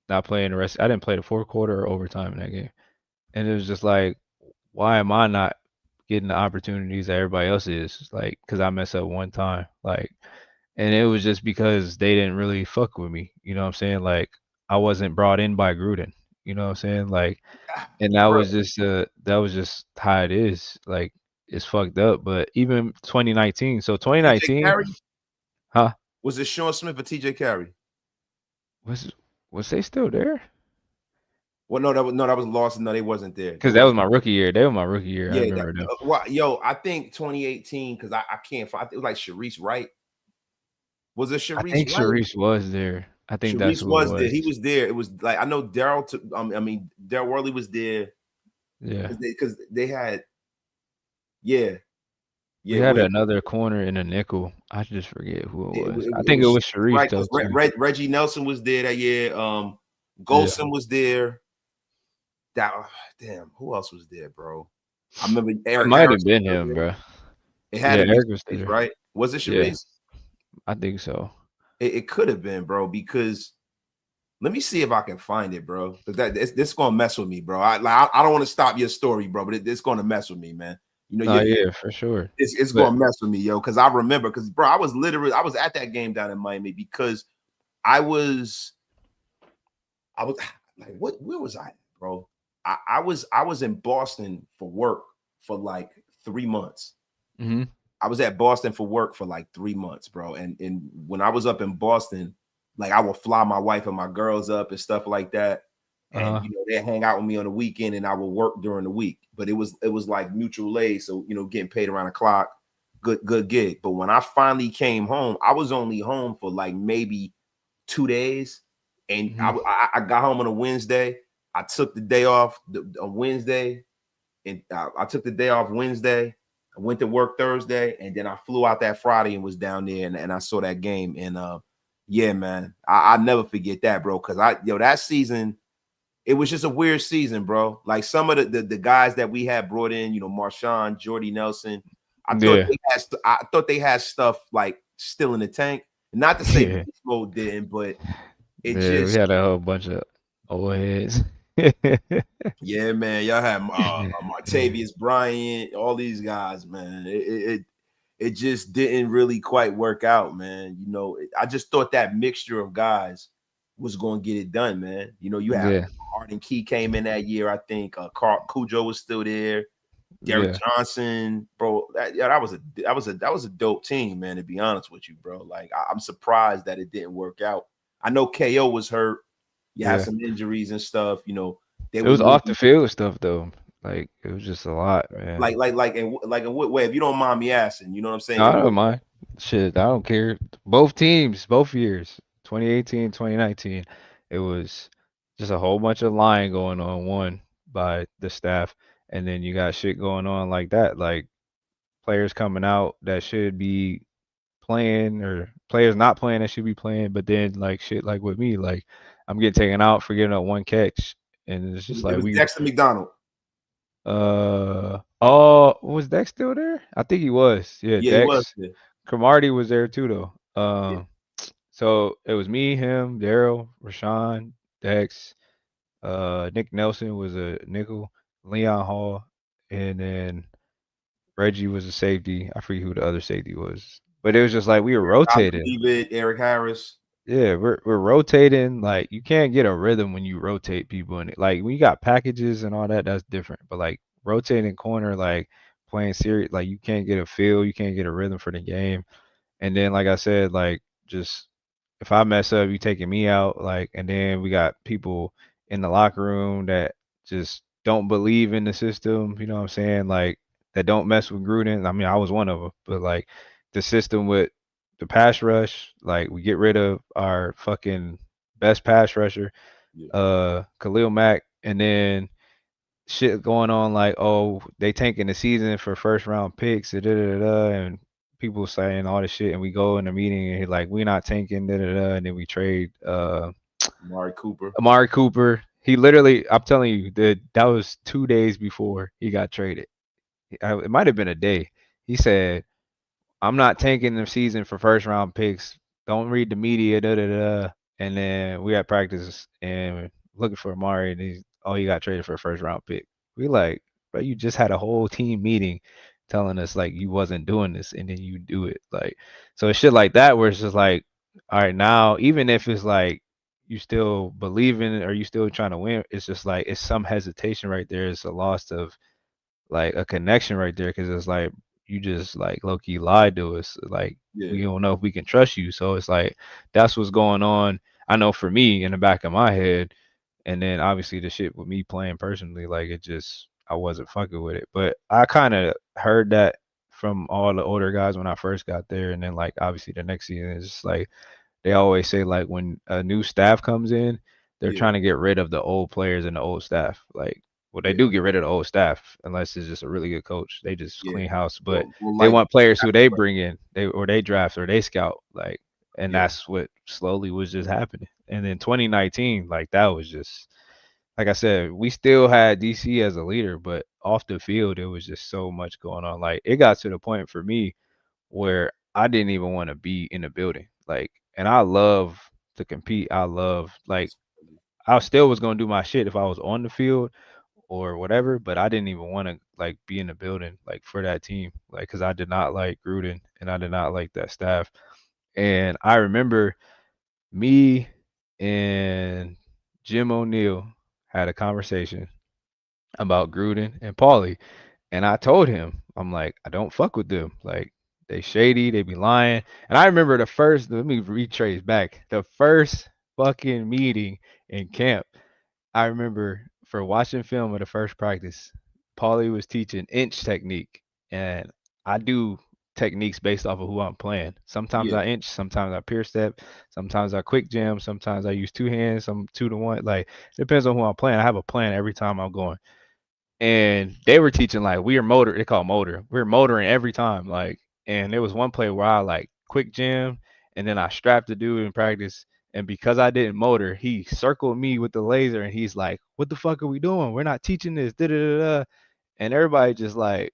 not playing the rest. I didn't play the fourth quarter or overtime in that game, and it was just like, why am I not getting the opportunities that everybody else is? Like, because I messed up one time, like, and it was just because they didn't really fuck with me. You know what I'm saying? Like, I wasn't brought in by Gruden. You know what I'm saying? Like, and Bro, that was just how it is. Like, it's fucked up. But even 2019, so TJ 2019, Carey? huh? Was it Sean Smith or TJ Carey? Was was they still there? Well, that was Lawson. No, they wasn't there. They Because that was wasn't. my rookie year. They were my rookie year. I Yeah, that, remember them. well, yo, I think 2018 because I can't find. It was like Sharice Wright. Was it I Sharice think Wright? Sharice was there. I think that's Sharice who it was there. was. He was there. It was like I know Daryl. Daryl Worley was there Yeah. because they had. Yeah, We yeah. had Wait, another corner in a nickel. I just forget who it was. I it think it was was Sharice right though because too. Reggie Nelson was there that year. Yeah. Golson was there. That damn. Who else was there, bro? I remember It Eric might have Harris. been Was him, there. bro. It had Yeah, to be Eric was Sharice, there. right? Was it Yeah, Sharice? I think so. It could have been, bro, because let me see if I can find it, bro. Because this gonna mess with me, bro. I don't want to stop your story, bro, but it's gonna mess with me, man. You know, No, yeah, for sure. it's But gonna mess with me, yo. Because I remember, because bro, I was at that game down in Miami because I was like, where was I, bro? I was in Boston for work for like 3 months. mhm. I was at Boston for work for like 3 months, bro. And when I was up in Boston, like I would fly my wife and my girls up and stuff like that. And Uh-huh. they hang out with me on the weekend and I would work during the week. But it was like mutual aid. So, getting paid around the clock, good gig. But when I finally came home, I was only home for like maybe 2 days. And Mhm. I got home on a Wednesday. I took the day off on Wednesday. And I took the day off Wednesday. I went to work Thursday, and then I flew out that Friday and was down there, and I saw that game. And yeah, man, I never forget that, bro. Because that season, it was just a weird season, bro. Like some of the guys that we had brought in, Marshawn, Jordy Nelson, Yeah. I thought they had stuff like still in the tank. Not to say Yeah. Beast didn't, but it Yeah, we just had a whole bunch of old heads. yeah, man. Y'all had Martavius Bryant, all these guys, man. It just didn't really quite work out, man. I just thought that mixture of guys was going to get it done, man. You had Yeah. Arden Key came in that year, I think. Carl Cujo was still there. Derek Yeah. Johnson, bro. That was a dope team, man. To be honest with you, bro. Like I'm surprised that it didn't work out. I know KO was hurt. You have Yeah. some injuries and stuff. They It were was off the losing. field stuff though. Like it was just a lot, man. Like in what way? If you don't mind me asking, you know what I'm saying? No, I don't mind. Shit, I don't care. Both teams, both years, 2018, 2019, it was just a whole bunch of lying going on, one by the staff, and then you got shit going on like that, like players coming out that should be playing or players not playing that should be playing, but then like shit like with me, like I'm getting taken out for giving up one catch, and it's just It like was we Dexter McDonald. oh, was Dex still there? I think he was. Yeah, Yeah, he was Dex. there. Cromartie was there too though. Yeah. So it was me, him, Daryl, Rashawn, Dex, Nick Nelson was a nickel, Leon Hall, and then Reggie was a safety. I forget who the other safety was. But it was just like we were I rotating. believe it. Eric Harris. Yeah, we're rotating. Like you can't get a rhythm when you rotate people in it. Like when you got packages and all that, that's different. But like rotating corner, like playing serious, like you can't get a feel, you can't get a rhythm for the game. And then like I said, like just if I mess up, you taking me out. Like and then we got people in the locker room that just don't believe in the system. You know what I'm saying? Like that don't mess with Gruden. I mean, I was one of them, but like the system with the pass rush, like we get rid of our fucking best pass rusher, Yeah. Khalil Mack, and then shit going on like, oh, they tanking the season for first round picks, and people saying all this shit, and we go in a meeting and he's like, we not tanking, and then we trade Amari Cooper. Amari Cooper. He literally, I'm telling you, that was 2 days before he got traded. It might have been a day. He said, I'm not tanking the season for first round picks. Don't read the media, da da da. And then we had practice and looking for Amari, and he got traded for a first round pick. We like, bro, you just had a whole team meeting telling us like you wasn't doing this, and then you do it. Like, so it's shit like that where it's just like, all right, now even if it's like you still believe in it or you still trying to win, it's just like it's some hesitation right there. It's a loss of like a connection right there because it's like you just like low key lied to us. Like we Yeah, don't know if we can trust you. So it's like that's what's going on. I know for me in the back of my head, and then obviously the shit with me playing personally, like it just I wasn't fucking with it. But I kind of heard that from all the older guys when I first got there, and then like obviously the next season is just like they always say like when a new staff comes in, they're yeah, trying to get rid of the old players and the old staff. Like, well, they yeah, do get rid of the old staff unless it's just a really good coach. They just yeah. clean house, but Well, they like, want players who they bring in, they draft or they scout. Like, and yeah, that's what slowly was just happening. And then 2019, like that was just like I said, we still had DC as a leader, but off the field, it was just so much going on. Like, it got to the point for me where I didn't even want to be in the building. Like, and I love to compete. I love like I still was gonna do my shit if I was on the field or whatever, but I didn't even want to like be in the building like for that team, like because I did not like Gruden and I did not like that staff. And I remember me and Jim O'Neill had a conversation about Gruden and Paulie. And I told him, I'm like, I don't fuck with them. Like, they shady, they be lying. And I remember let me retrace back. The first fucking meeting in camp, I remember for watching film of the first practice, Paulie was teaching inch technique. And I do techniques based off of who I'm playing. Sometimes yeah, I inch, sometimes I peer step, sometimes I quick jam, sometimes I use two hands, some 2 to 1. Like, it depends on who I'm playing. I have a plan every time I'm going, and they were teaching like we are motor. They call motor. We are motoring every time. Like, and there was one play where I like quick jam, and then I strapped the dude in practice. And because I didn't motor, he circled me with the laser, and he's like, "What the fuck are we doing? We're not teaching this." Da da da da. And everybody just like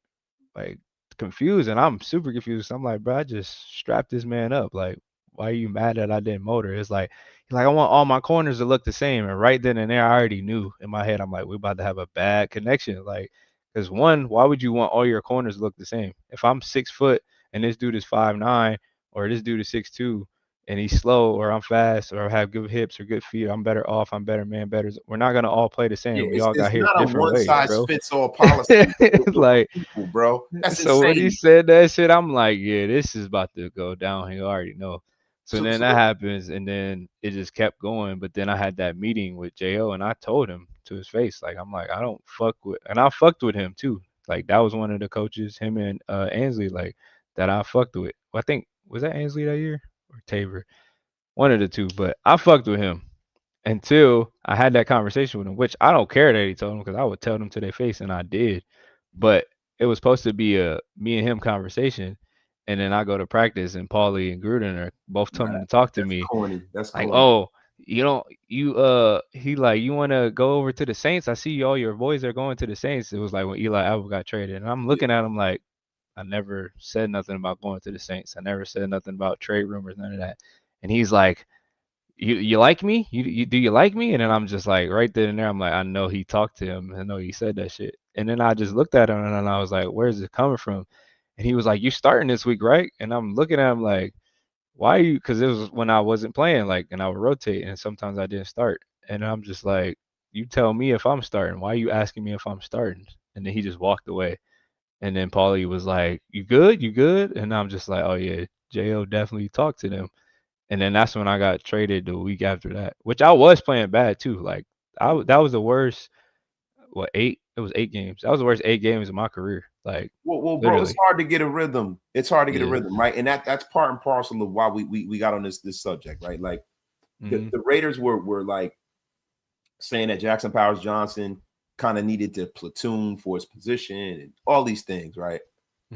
confused, and I'm super confused. I'm like, bro, I just strapped this man up. Like, why are you mad that I didn't motor? It's like he's like, I want all my corners to look the same. And right then and there, I already knew in my head, I'm like, we're about to have a bad connection. Like, because one, why would you want all your corners to look the same? If I'm 6 foot and this dude is 5'9", or this dude is 6'2", and he's slow, or I'm fast, or I have good hips or good feet, I'm better off, I'm better man, better. We're not gonna all play the yeah. same. We all It's got here not a different one ways, size bro. fits all policy with Like, people, bro. That's so when he insane. said that shit, I'm like, yeah, this is about to go downhill. I already know. So So, then so that happens, and then it just kept going. But then I had that meeting with Jo, and I told him to his face, like, I'm like, I don't fuck with, and I fucked with him too. Like, that was one of the coaches, him and Ansley, like, that I fucked with. Well, I think was that Ansley that year or Tabor, one of the two. But I fucked with him until I had that conversation with him, which I don't care that he told him because I would tell them to their face, and I did. But it was supposed to be a me and him conversation, and then I go to practice, and Paulie and Gruden are both nah, coming to talk to that's me, corny. That's like, corny. "Oh, you don't you he like you want to go over to the Saints? I see all your boys are going to the Saints." It was like when Eli Apple got traded, and I'm Yeah, looking at him like, I never said nothing about going to the Saints. I never said nothing about trade rumors, none of that. And he's like, you like me? You do you like me? And then I'm just like right then and there, I'm like, I know he talked to him. I know he said that shit. And then I just looked at him and I was like, where's it coming from? And he was like, you starting this week, right? And I'm looking at him like, why are you? Because it was when I wasn't playing, like, and I would rotate, and sometimes I didn't start. And I'm just like, you tell me if I'm starting. Why are you asking me if I'm starting? And then he just walked away. And then Paulie was like, you good? You good? And I'm just like, oh yeah, Jo definitely talked to them. And then that's when I got traded the week after that, which I was playing bad too. Like that was the worst. What, 8? It was 8 games. That was the worst 8 games of my career. Like, bro, it's literally. hard to get a rhythm. It's hard to get a Yeah. rhythm, right? And that's part and parcel of why we got on this subject, right? Like Hmm. the Raiders were like saying that Jackson Powers Johnson kind of needed to platoon for his position and all these things, right?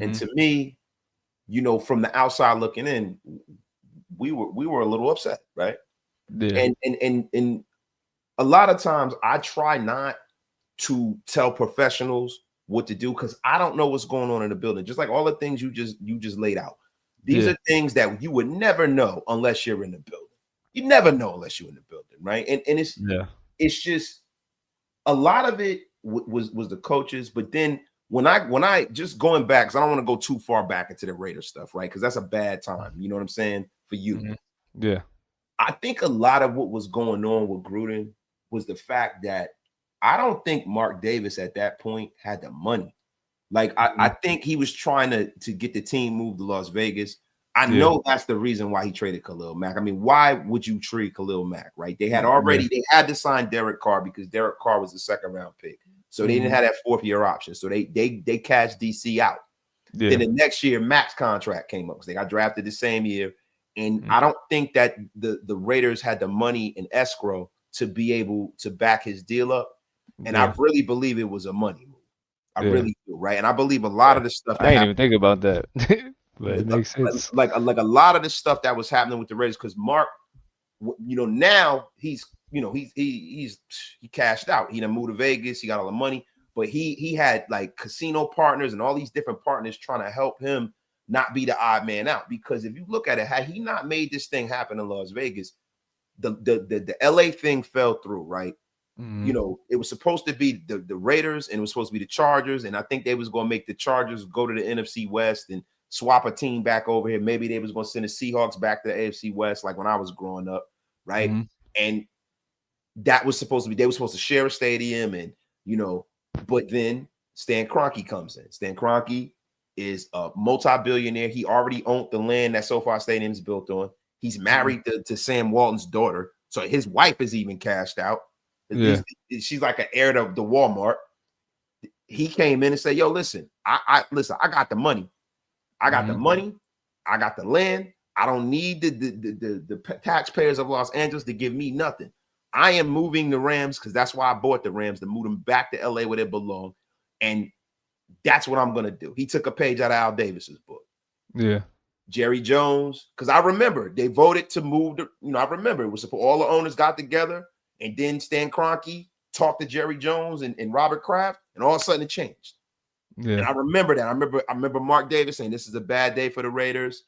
And Hmm. to me, from the outside looking in, we were a little upset, right? Yeah. And a lot of times I try not to tell professionals what to do because I don't know what's going on in the building. Just like all the things you just laid out. These are things that you would never know unless you're in the building. You never know unless you're in the building, right? And it's just a lot of it was the coaches, but then when I just going back, because I don't want to go too far back into the Raiders stuff, right? Because that's a bad time. You know what I'm saying? For you. Mm-hmm. Yeah. I think a lot of what was going on with Gruden was the fact that I don't think Mark Davis at that point had the money. Like I think he was trying to get the team moved to Las Vegas. I know that's the reason why he traded Khalil Mack. I mean, why would you trade Khalil Mack, right? They had they had to sign Derek Carr because Derek Carr was the second round pick. So they didn't have that 4th year option. So they cashed DC out. Then the next year, Maxx contract came up because they got drafted the same year. And I don't think that the Raiders had the money in escrow to be able to back his deal up. And I really believe it was a money move. I really do, right? And I believe a lot of the stuff that I didn't even think about that. But it makes sense. Like a lot of the stuff that was happening with the Raiders, because Mark, now he cashed out. He done moved to Vegas. He got all the money, but he had like casino partners and all these different partners trying to help him not be the odd man out. Because if you look at it, had he not made this thing happen in Las Vegas, the LA thing fell through, right? It was supposed to be the Raiders and it was supposed to be the Chargers, and I think they was going to make the Chargers go to the NFC West and swap a team back over here. Maybe they was going to send the Seahawks back to the AFC West, like when I was growing up, right? And that was supposed to be, they were supposed to share a stadium, and but then Stan Kroenke comes in. Stan Kroenke is a multi-billionaire. He already owned the land that SoFi Stadium is built on. He's married to Sam Walton's daughter, so his wife is even cashed out. She's like an heir to the Walmart. He came in and said, "Yo, listen, I got the money. I got the money. I got the land. I don't need the taxpayers of Los Angeles to give me nothing. I am moving the Rams because that's why I bought the Rams, to move them back to LA where they belong. And that's what I'm going to do." He took a page out of Al Davis's book. Yeah. Jerry Jones, because I remember they voted to move I remember it was all the owners got together, and then Stan Kroenke talked to Jerry Jones and Robert Kraft, and all of a sudden it changed. Yeah. And I remember that. I remember Mark Davis saying this is a bad day for the Raiders,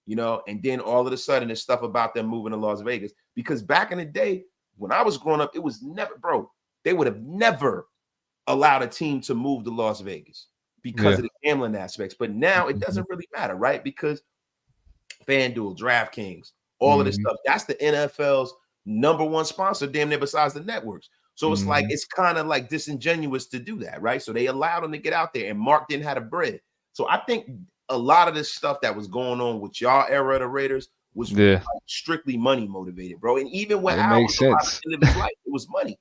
and then all of a sudden there's stuff about them moving to Las Vegas. Because back in the day, when I was growing up, it was never, they would have never allowed a team to move to Las Vegas because of the gambling aspects. But now it doesn't really matter, right? Because FanDuel, DraftKings, all of this stuff, that's the NFL's #1 sponsor, damn near, besides the networks. So it's like, it's kind of like disingenuous to do that, right? So they allowed him to get out there, and Mark didn't have the bread. So I think a lot of this stuff that was going on with y'all era of the Raiders was like strictly money motivated, bro. And even when Al was alive at the end of his life, it was money.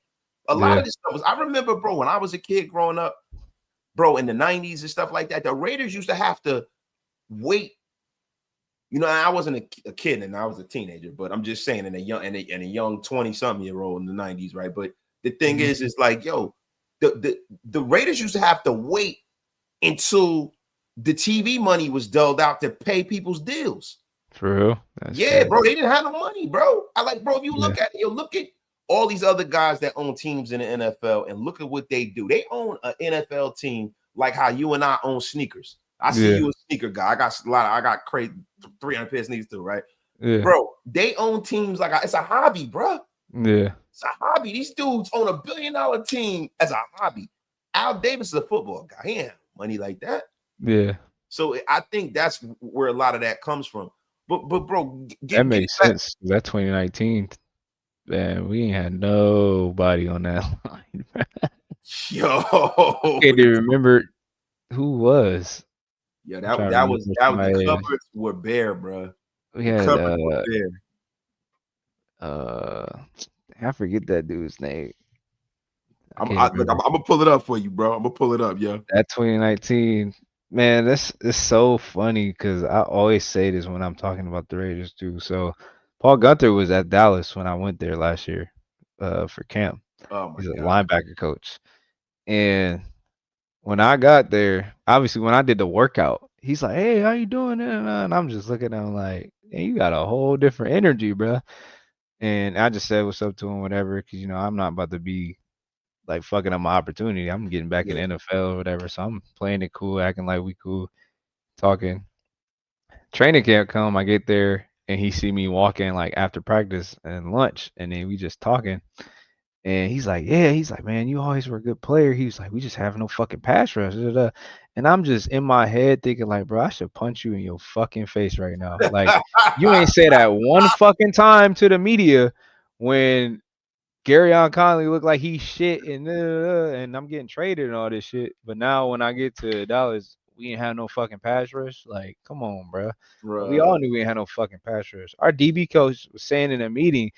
A lot of this stuff was, I remember, bro, when I was a kid growing up, bro, in the 90s and stuff like that, the Raiders used to have to wait. I wasn't a kid and I was a teenager, but I'm just saying in a young 20-something-year-old in the 90s, right? But the thing is like, yo, the Raiders used to have to wait until the TV money was doled out to pay people's deals. For real? Bro, they didn't have no money, bro. If you look at it, look at all these other guys that own teams in the NFL and look at what they do. They own an NFL team like how you and I own sneakers. I see you a sneaker guy. I got crazy 300 pairs of sneakers too, right? Yeah. Bro, they own teams like it's a hobby, bro. Yeah. It's a hobby. These dudes own $1 billion team as a hobby. Al Davis is a football guy. He ain't have money like that. Yeah. So I think that's where a lot of that comes from. But bro, that makes sense. That 2019, man, we ain't had nobody on that line. Yo, I can't even remember who was. Yeah, that was the cupboards were bare, bro. We had I forget that dude's name. I'm gonna pull it up for you, bro. I'm gonna pull it up, yeah. That 2019, man, it's so funny because I always say this when I'm talking about the Raiders too. So Paul Gunther was at Dallas when I went there last year for camp. He's a linebacker coach. And when I got there, obviously when I did the workout, he's like, "Hey, how you doing?" And I'm just looking at him like, "Hey, you got a whole different energy, bro." And I just said what's up to him, whatever, because I'm not about to be like fucking up my opportunity. I'm getting back in Yeah. the NFL or whatever, so I'm playing it cool, acting like we cool, talking. Training camp come, I get there, and he see me walking like after practice and lunch, and then we just talking. And he's like, yeah, he's like, man, you always were a good player. He was like, we just have no fucking pass rush. Da, da, da. And I'm just in my head thinking like, bro, I should punch you in your fucking face right now. Like, you ain't said that one fucking time to the media when Gareon Conley looked like he shit and I'm getting traded and all this shit. But now when I get to Dallas, we ain't have no fucking pass rush. Like, come on, bro. We all Bruh. knew we ain't had no fucking pass rush. Our DB coach was saying in a meeting,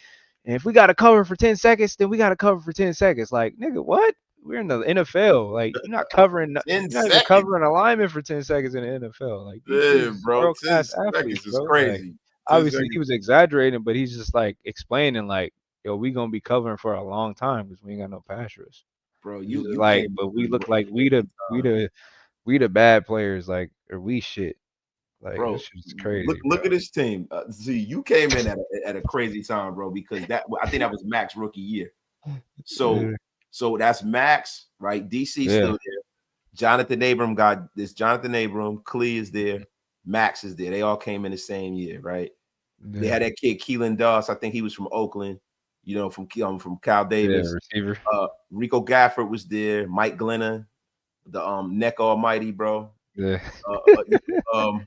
and if we got to cover for 10 seconds, then we got to cover for 10 seconds. Like, nigga, what? We're in the NFL. Like, 10 you're not even seconds. covering a lineman for 10 seconds in the NFL. Like, these Yeah, dudes bro. world 10 class athletes, seconds is bro. Like, crazy. 10 obviously he seconds. was exaggerating, but he's just like explaining, like, yo, we gonna be covering for a long time because we ain't got no pass rush. Bro, He's just you like, came but we with look like brilliant time. we the bad players, like, or we shit. Like, Bro, this shit's look crazy, bro. look at this team. See, you came in at a crazy time, bro, because I think that was Maxx rookie year. So Yeah, so that's Maxx, right? DC still yeah, there. Jonathan Abram got this. Jonathan Abram, Clee is there. Maxx is there. They all came in the same year, right? They yeah, had that kid Keelan Doss. I think he was from Oakland, from Cal yeah. Davis. Receiver. Rico Gafford was there. Mike Glenna, the Neck Almighty, bro. Yeah, Um,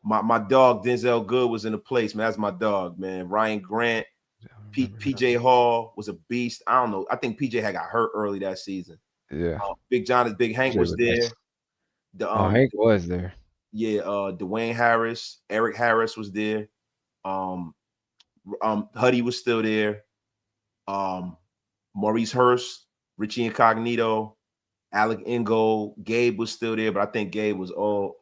my dog Denzel Good was in the place, man. That's my dog, man. Ryan Grant, I remember him. PJ Hall was a beast. I don't know. I think PJ had got hurt early that season. Yeah, Big Hank PJ was was there. nice. The Oh, Hank was there. yeah, Dwayne Harris, Eric Harris was there. Um, Huddy was still there. Um, Maurice Hurst, Richie Incognito, Alec Ingold, Gabe was still there, but I think Gabe was all.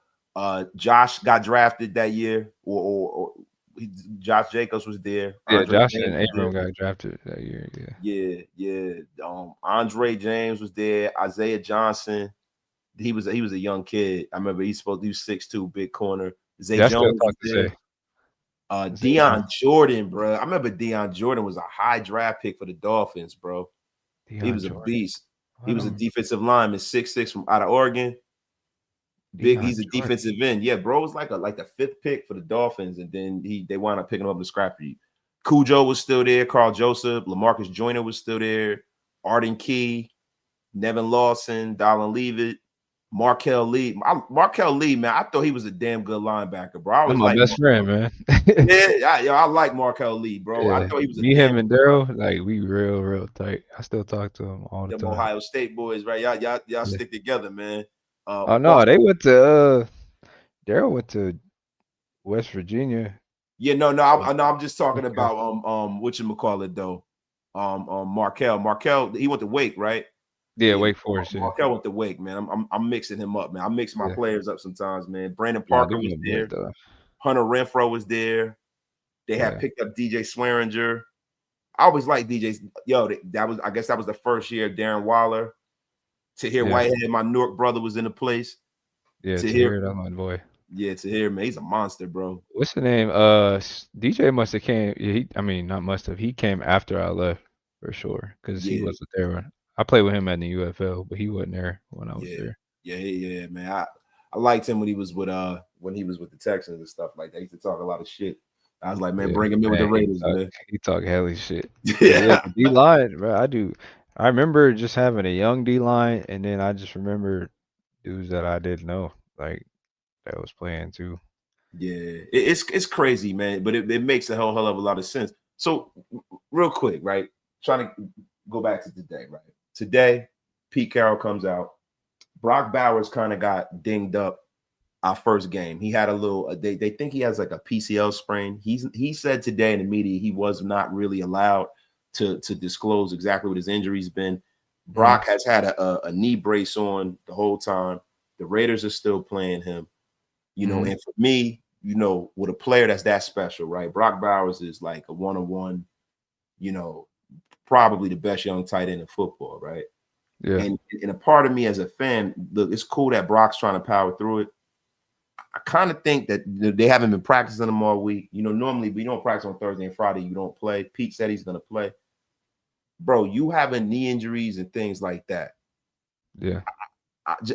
Josh got drafted that year, Josh Jacobs was there. Yeah, Andre Josh James and was there. Abram got drafted that year. Yeah, Yeah. Andre James was there. Isaiah Johnson. He was a young kid. I remember he's supposed to do 6'2", big corner. Zay yeah. I still Jones was talk to there. say. Zay Deion Jones. Jordan, bro. I remember Deion Jordan was a high draft pick for the Dolphins, bro. He Deion was a Jordan. beast. He I was a don't. defensive lineman, 6'6" from out of Oregon. Big, Deion he's a Jordan. defensive end. Yeah, bro was like the fifth pick for the Dolphins, and then they wound up picking him up in the scrap heap. Cujo was still there, Carl Joseph, LaMarcus Joyner was still there, Arden Key, Nevin Lawson, Dallin Leavitt, Markel Lee. Markel Lee, man, I thought he was a damn good linebacker, bro. I That's always my like best friend, man. yeah, I like Markel Lee, bro. I Yeah, thought he was a me, damn him, and Daryl, like we real tight. I still talk to him all the them time. Ohio State boys, right? Y'all Yeah. stick together, man. Oh no, Boston, they went to Daryl went to West Virginia. yeah, no, I'm just talking Okay. about whatchamacallit though. Markel, he went to Wake, right? Yeah, Yeah, Wake Forest. Yeah, Markel went to Wake, man. I'm mixing him up, man. I mix my yeah, players up sometimes, man. Brandon yeah. Parker Them was my boys there. though. Hunter Renfro was there. They had Yeah, picked up DJ Swearinger. I always liked DJ's. Yo, I guess that was the first year of Darren Waller. Tahir yeah, Whitehead, my Newark brother, was in the place. yeah. Tahir, Tahir, that's my boy. Tahir, man, he's a monster, bro. What's the name? DJ must have came. Yeah, I mean, not must have. He came after I left for sure because he Yeah, wasn't there. I played with him at the UFL, but he wasn't there when I was yeah, there. yeah, man. I liked him when he was with the Texans and stuff like that. He used to talk a lot of shit. I was like, man, Yeah, bring him in with the man, Raiders, man. he talk helly shit. But yeah, Yeah, the D line, bro, I do. I remember just having a young D line, and then I just remember dudes that I didn't know, like that was playing too. yeah. It's crazy, man, but it makes a hell of a lot of sense. So, real quick, right? Trying to go back to today, right? Today, Pete Carroll comes out. Brock Bowers kind of got dinged up our first game. He had a little. They think he has like a PCL sprain. He said today in the media he was not really allowed to disclose exactly what his injury's been. Mhm. Brock has had a knee brace on the whole time. The Raiders are still playing him, Mhm. and for me, with a player that's that special, right? Brock Bowers is like a one-on-one, you know, probably the best young tight end in football, right? Yeah. And a part of me as a fan, look, it's cool that Brock's trying to power through it. I kind of think that they haven't been practicing them all week. Normally we don't practice on Thursday and Friday. You don't play. Pete said he's going to play. Bro, you having knee injuries and things like that. Yeah.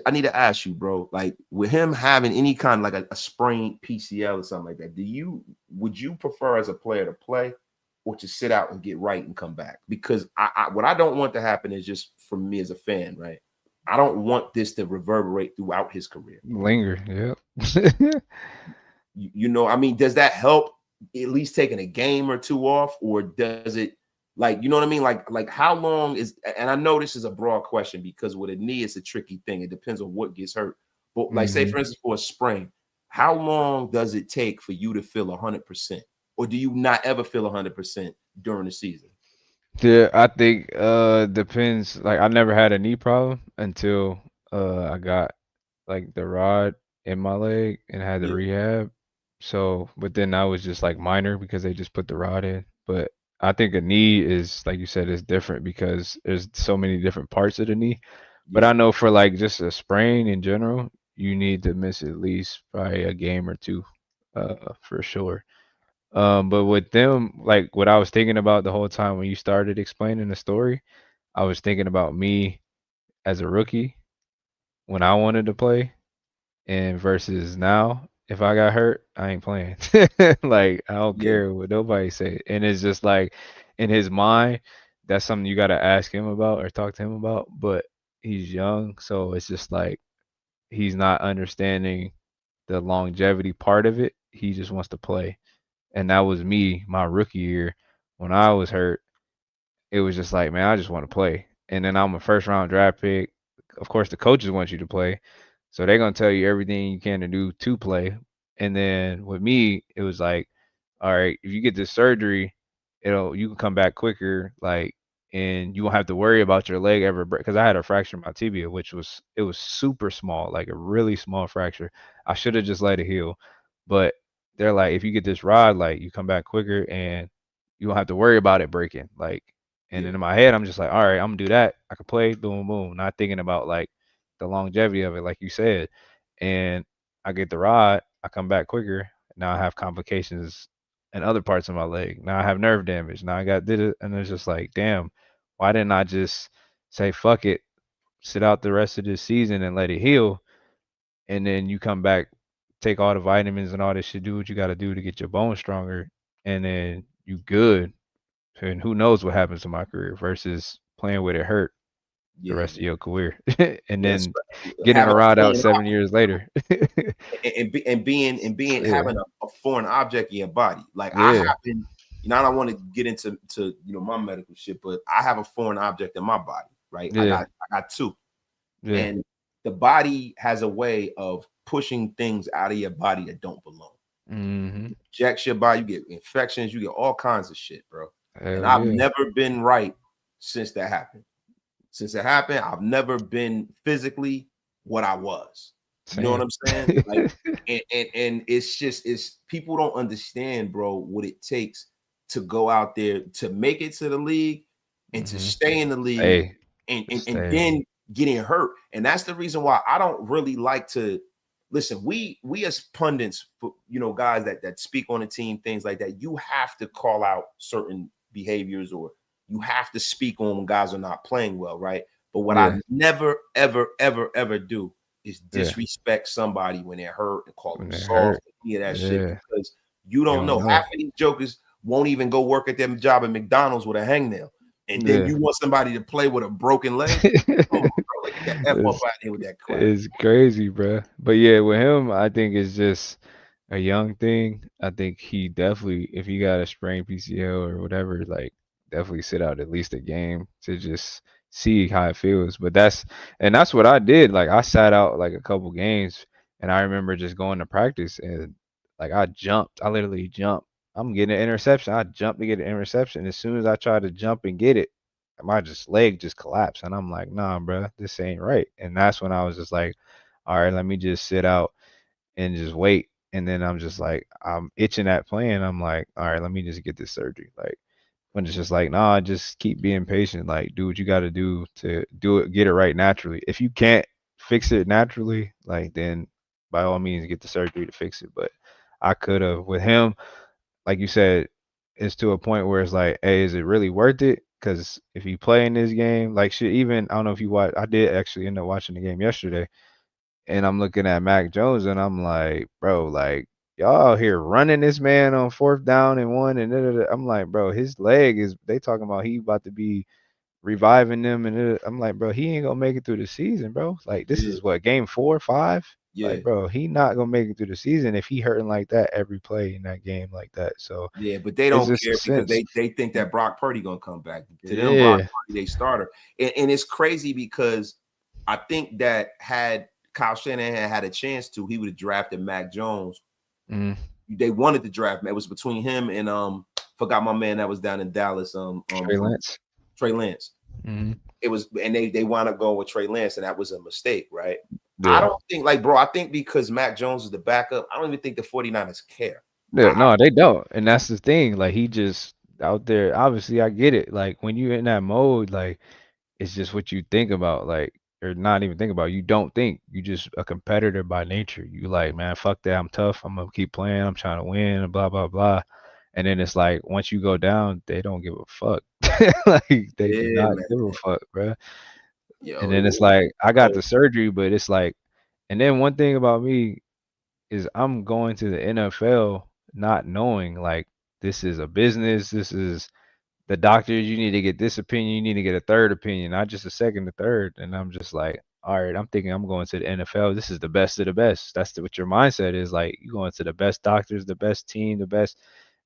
I need to ask you, bro, like with him having any kind of like a sprained PCL or something like that, would you prefer as a player to play or to sit out and get right and come back? Because what I don't want to happen is just for me as a fan, right? I don't want this to reverberate throughout his career. Linger, yeah. I mean, does that help at least taking a game or two off, or does it, like, you know what I mean? Like how long is, and I know this is a broad question because with a knee, it's a tricky thing. It depends on what gets hurt. But like, say for instance, for a sprain, how long does it take for you to feel 100%? Or do you not ever feel 100% during the season? Yeah, I think depends. Like I never had a knee problem until I got like the rod in my leg and had the Yeah. rehab. So, but then that was just like minor because they just put the rod in. But I think a knee is, like you said, is different because there's so many different parts of the knee. But Yeah. I know for like just a sprain in general, you need to miss at least probably a game or two, for sure. But with them, like what I was thinking about the whole time when you started explaining the story, I was thinking about me as a rookie when I wanted to play and versus now, if I got hurt, I ain't playing. Like I don't Yeah. care what nobody say. And it's just like in his mind, that's something you gotta ask him about or talk to him about. But he's young, so it's just like he's not understanding the longevity part of it. He just wants to play. And that was me my rookie year when I was hurt. It was just like, man, I just want to play. And then I'm a first round draft pick. Of course, the coaches want you to play. So they're gonna tell you everything you can to do to play. And then with me, it was like, all right, if you get this surgery, you can come back quicker, like, and you won't have to worry about your leg ever break. Because I had a fracture in my tibia, which was super small, like a really small fracture. I should have just let it heal, but they're like, if you get this rod, like, you come back quicker and you don't have to worry about it breaking, like. And Yeah. then in my head, I'm just like, all right, I'm gonna do that. I can play, boom, boom. Not thinking about like the longevity of it, like you said. And I get the rod, I come back quicker. Now I have complications in other parts of my leg. Now I have nerve damage. Now I got did it, and it's just like, damn, why didn't I just say fuck it, sit out the rest of this season and let it heal, and then you come back, take all the vitamins and all this shit, do what you got to do to get your bones stronger, and then you good. And who knows what happens to my career versus playing with it hurt the Yeah, rest of man. your career, and Yes. then getting Having a a rod out foreign 7 years later. and being Yeah, having a foreign object in your body. Like I yeah, happen, I don't want to get into my medical shit, but I have a foreign object in my body, right? I yeah, got two. yeah. And the body has a way of pushing things out of your body that don't belong. Mhm. Injects your body, you get infections, you get all kinds of shit, bro. And Hell I've yeah. never been right since that happened. Since it happened, I've never been physically what I was. You know what Same. I'm saying? Like, and it's people don't understand, bro, what it takes to go out there to make it to the league and to Mhm. stay in the league Stay, and stay. then getting hurt. And that's the reason why I don't really like to listen. We as pundits, guys that speak on the team, things like that, you have to call out certain behaviors or you have to speak on when guys are not playing well, right? But what I Yeah, never, ever, ever, ever do is yeah. disrespect somebody when they're hurt and call them When it soft hurt. and any of that shit Yeah. because you You don't don't know. Half know. of these jokers won't even go work at their job at McDonald's with a hangnail. And then Yeah. you want somebody to play with a broken leg? Come on, bro. Like, get the F up It's out here with that crap. it's crazy, bro. But yeah, with him, I think it's just a young thing. I think he definitely, if he got a sprained PCL or whatever, like definitely sit out at least a game to just see how it feels. But that's what I did. Like I sat out like a couple games, and I remember just going to practice and like I jumped. I literally jumped. I'm getting an interception. I jumped to get an interception. As soon as I tried to jump and get it, my just leg just collapsed, and I'm like, nah, bro, this ain't right. And that's when I was just like, all right, let me just sit out and just wait. And then I'm just like, I'm itching at playing. I'm like, all right, let me just get this surgery. Like, when it's just like, nah, just keep being patient. Like, do what you got to do to do it, get it right naturally. If you can't fix it naturally, like, then by all means get the surgery to fix it. But I could have with him, like you said, it's to a point where it's like, hey, is it really worth it? Because if you play in this game, like shit, even I don't know if you watch. I did actually end up watching the game yesterday, and I'm looking at Mac Jones, and I'm like, bro, like y'all out here running this man on 4th down and 1, and I'm like, bro, his leg is. They talking about he about to be reviving them, and I'm like, bro, he ain't gonna make it through the season, bro. Like this Yeah, is what game 4, 5. yeah, Like, bro, he not gonna make it through the season if he hurting like that every play in that game like that. So yeah. But they it's don't just a care because sense. they think that Brock Purdy gonna come back. To them, Brock Yeah. Purdy, they starter. And it's crazy because I think that had Kyle Shanahan had a chance to, he would have drafted Mac Jones. Mm. They wanted to draft him. It was between him and forgot my man that was down in Dallas. Trey Lance. Trey Lance. Mm-hmm. It was, and they wound up going with Trey Lance, and that was a mistake, right? I Yeah. don't think, like, bro, I think because Mac Jones is the backup, I don't even think the 49ers care. Yeah, no, they don't. And that's the thing. Like he just out there. Obviously, I get it. Like when you're in that mode, like it's just what you think about, like, or not even think about. You don't think. You just a competitor by nature. You like, man, fuck that. I'm tough. I'm gonna keep playing. I'm trying to win. And blah blah blah. And then it's like once you go down, they don't give a fuck. Like they do Yeah, not man. give a fuck, bro. And Yo, then it's like I got oh, the surgery, but it's like, and then one thing about me is I'm going to the NFL not knowing like this is a business. This is the doctors. You need to get this opinion. You need to get a third opinion, not just a second, a third. And I'm just like, all right, I'm thinking I'm going to the NFL. This is the best of the best. That's what your mindset is. Like you going to the best doctors, the best team, the best.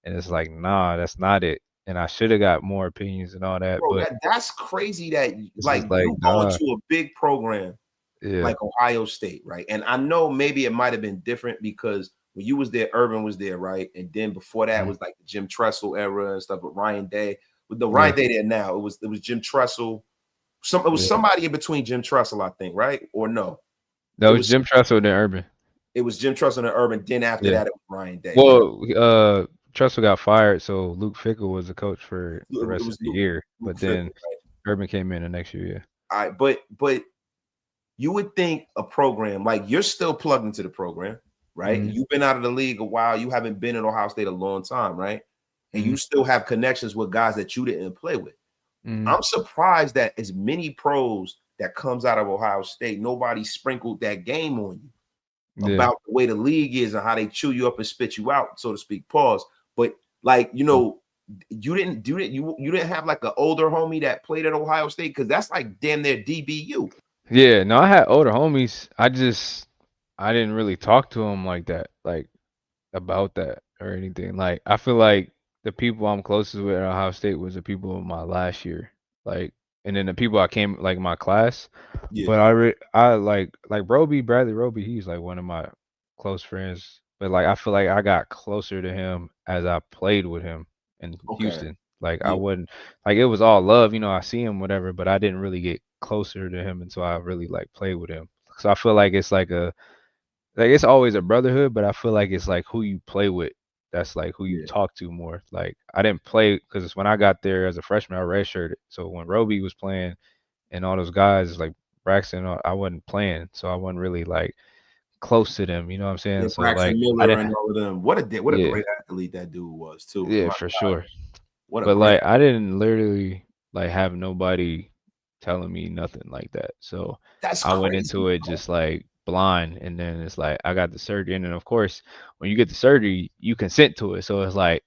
And it's like, nah, that's not it. And I should have got more opinions and all that, bro, but that's crazy that this like is like, you going nah, to a big program yeah, like Ohio State, right? And I know maybe it might have been different because when you was there, Urban was there, right? And then before that mm, was like the Jim Tressel era and stuff with Ryan Day. With the yeah, Ryan Day there now, it was Jim Tressel. It was yeah. somebody in between Jim Tressel, I think, right? Or no? That It was was Jim Tressel and Urban. Jim Tressel and Urban. Then after Yeah. that, it was Ryan Day, right? Well, Tressel got fired, so Luke Fickell was the coach for the It rest of was the year. Luke But Fickell, then right? Urban came in the next year. Yeah. All right, but you would think a program like you're still plugged into the program, right? Mhm. You've been out of the league a while. You haven't been in Ohio State a long time, right? And you Mhm. still have connections with guys that you didn't play with. Mhm. I'm surprised that as many pros that comes out of Ohio State, nobody sprinkled that game on you Yeah. about the way the league is and how they chew you up and spit you out, so to speak. Pause. But like, you didn't have like an older homie that played at Ohio State because that's like damn near DBU. Yeah. No, I had older homies. I didn't really talk to them like that, like about that or anything. Like I feel like the people I'm closest with at Ohio State was the people in my last year. Like, and then the people I came like my class. Yeah, But I like Bradley Roby, he's like one of my close friends. But like I feel like I got closer to him as I played with him in okay, Houston. Like I yeah, wouldn't like it was all love, I see him whatever, but I didn't really get closer to him until I really like played with him. So I feel like it's like it's always a brotherhood, but I feel like it's like who you play with. That's like who you yeah. talk to more. Like I didn't play because when I got there as a freshman, I redshirted. So when Roby was playing and all those guys like Braxton, I wasn't playing, so I wasn't really like close to them. You know what I'm Yeah, saying? So like Braxton I Miller didn't, and all of them. What a yeah, great athlete that dude was too. yeah, My for God, sure. what a But great. like I didn't literally like have nobody telling me nothing like that. So That's I went crazy, into it bro. just like blind, and then it's like I got the surgery, and then of course when you get the surgery, you consent to it. So it's like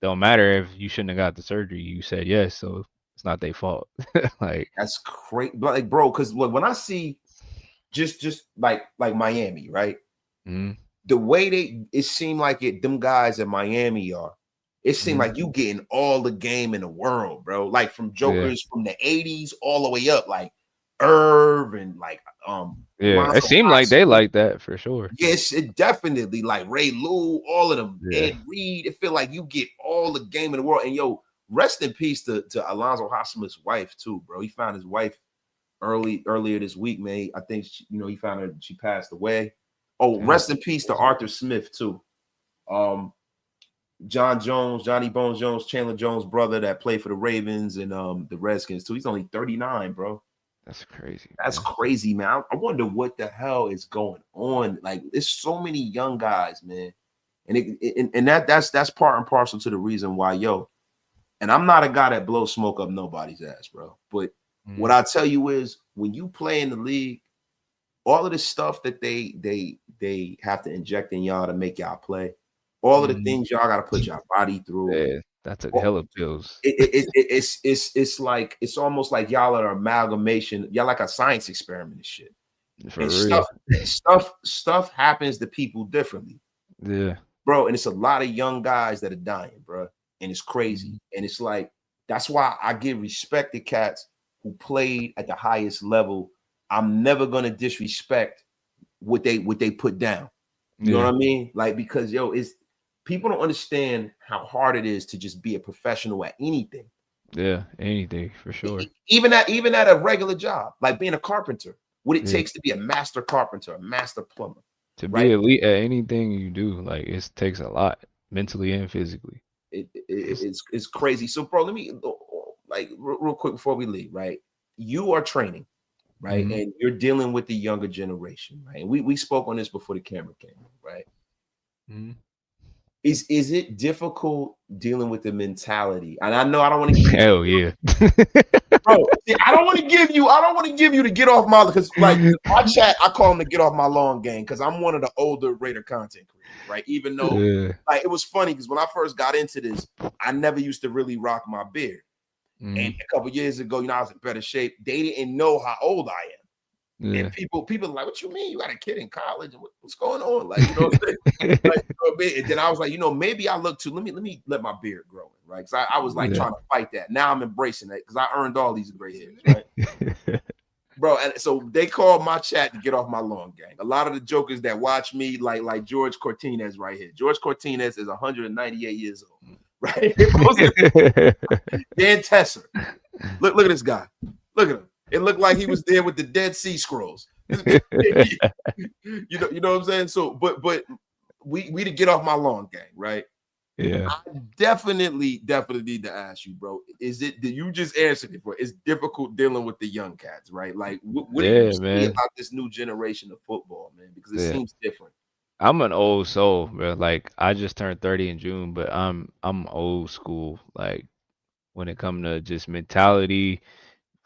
don't matter if you shouldn't have got the surgery, you said yes, so it's not their fault. Like, That's crazy, like, bro. Because when I see just like Miami, right? mm, The way it seemed like them guys in Miami are. It seemed mm, like you getting all the game in the world, bro. Like from yeah. jokers from the '80s all the way up, like Irv and like Yeah, it Alonzo seemed like they Highsmith. like that for sure. Yes, it definitely like Ray Lou, all of them, Yeah. Ed Reed. It feel like you get all the game in the world. And yo, rest in peace to Alonzo Highsmith's wife too, bro. He found his wife earlier this week, man. I think he found her. She passed away. Oh, Damn. rest in peace to Arthur Smith too. Um, John Jones, Johnny Bones Jones, Chandler Jones' brother that played for the Ravens and the Redskins too. He's only 39, bro. That's crazy, That's man. crazy, man. I wonder what the hell is going on. Like, there's so many young guys, man, and that's part and parcel to the reason why, yo. And I'm not a guy that blows smoke up nobody's ass, bro. But what I tell you is, when you play in the league, all of the stuff that they have to inject in y'all to make y'all play, all of the things y'all got to put your body through. Yeah, that took hella pills. It's like, it's almost like y'all are an amalgamation. Y'all like a science experiment and shit. For And real. stuff happens to people differently, Yeah. bro. And it's a lot of young guys that are dying, bro. And it's crazy. And it's like, that's why I give respect to cats who played at the highest level. I'm never gonna disrespect what they put down. You know what I mean? Like, because yo, it's, people don't understand how hard it is to just be a professional at anything. Yeah, anything for sure. Even at a regular job, like being a carpenter. What it Yeah. takes to be a master carpenter, a master plumber. To right? be elite at anything you do, like it takes a lot, mentally and physically. It's crazy. So, bro, let me, like, real quick before we leave, right? You are training, right? And you're dealing with the younger generation, right? And we spoke on this before the camera came, right? Is it difficult dealing with the mentality? And I know I don't want to give Hell yeah. bro. See, I don't want to give you to get off my, because like my chat, I call them to get off my lawn game, because I'm one of the older Raider content creators, right? Even though like, it was funny because when I first got into this, I never used to really rock my beard. And a couple years ago, you know, I was in better shape. They didn't know how old I am. And people are like, what you mean? You got a kid in college? What's going on? Like, you know what I'm saying? Like, and then I was like, you know, maybe I look too, let me let my beard grow in, right? Because I was like trying to fight that. Now I'm embracing that because I earned all these gray hairs, right? Bro, and so they called my chat to get off my lawn, gang. A lot of the jokers that watch me, like George Cortinez right here. George Cortinez is 198 years old, right? Dan Tesser. Look at this guy. Look at him. It looked like he was there with the Dead Sea Scrolls. you know what I'm saying? So, but we to get off my lawn, gang, right? Yeah. I definitely need to ask you, bro. Is it that you just answered it for? It's difficult dealing with the young cats, right? Like, what do you see about this new generation of football, man? Because it seems different. I'm an old soul, bro. Like I just turned 30 in June, but I'm old school. Like when it comes to just mentality,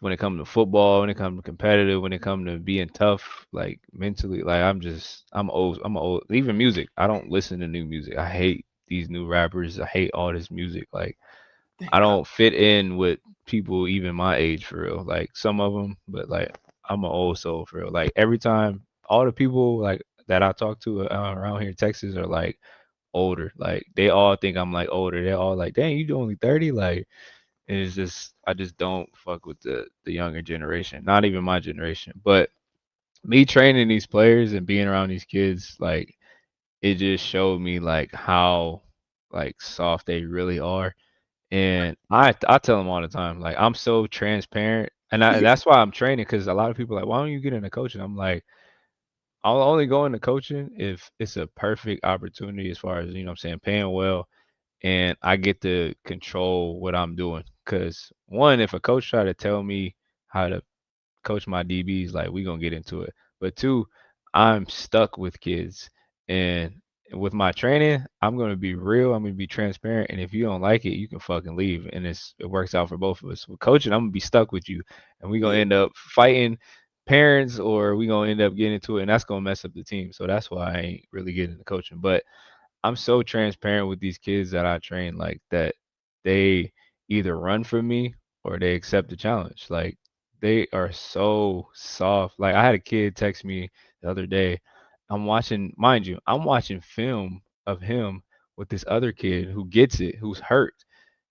when it comes to football, when it comes to competitive, when it comes to being tough, like mentally, like I'm old. I'm old. Even music, I don't listen to new music. I hate these new rappers. I hate all this music. Like I don't fit in with people even my age for real. Like some of them, but like I'm an old soul for real. Like every time, all the people like that I talk to around here in Texas are like older. Like they all think I'm like older. They're all like, "Dang, you only 30?" Like, and it's just I just don't fuck with the younger generation. Not even my generation. But me training these players and being around these kids, like it just showed me like how like soft they really are. And I tell them all the time, like I'm so transparent, and that's why I'm training, because a lot of people are like, why don't you get into coaching? I'm like, I'll only go into coaching if it's a perfect opportunity, as far as, you know what I'm saying, paying well, and I get to control what I'm doing. Because one, if a coach try to tell me how to coach my DBs, like we gonna get into it. But two, I'm stuck with kids, and with my training, I'm gonna be real. I'm gonna be transparent, and if you don't like it, you can fucking leave, and it works out for both of us. With coaching, I'm gonna be stuck with you, and we gonna end up fighting parents, or we gonna end up getting into it, and that's gonna mess up the team. So that's why I ain't really getting into coaching. But I'm so transparent with these kids that I train, like that they either run from me or they accept the challenge. Like they are so soft. Like I had a kid text me the other day. I'm watching, mind you, I'm watching film of him with this other kid who gets it, who's hurt,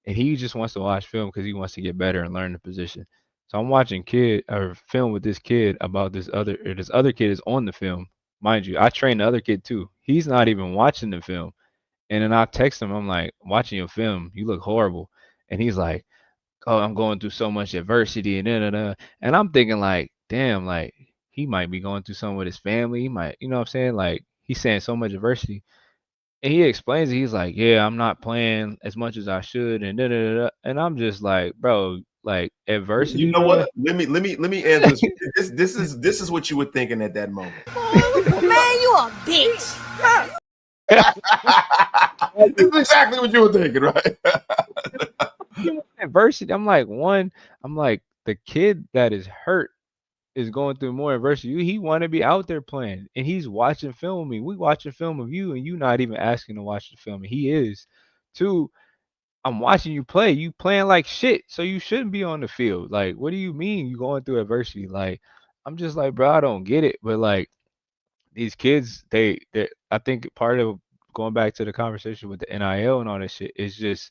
and he just wants to watch film because he wants to get better and learn the position. So I'm watching kid or film with this kid about this other kid is on the film. Mind you, I train the other kid too. He's not even watching the film. And then I text him, I'm like, watching your film, you look horrible. And he's like, oh, I'm going through so much adversity and da, da, da. And I'm thinking like, damn, like he might be going through something with his family. He might, you know what I'm saying? Like he's saying so much adversity. And he explains it. He's like, yeah, I'm not playing as much as I should, and da da da. And I'm just like, bro, like You adversity, know bro. what? Let me answer this. This is what you were thinking at that moment. Man, you a bitch. This is exactly what you were thinking, right? Adversity. I'm like the kid that is hurt is going through more adversity. He want to be out there playing, and he's watching film of me. We watching film of you, and you not even asking to watch the film. And he is. Two, I'm watching you play. You playing like shit, so you shouldn't be on the field. Like, what do you mean you going through adversity? Like, I'm just like, bro, I don't get it. But like these kids, they I think part of going back to the conversation with the NIL and all that shit is just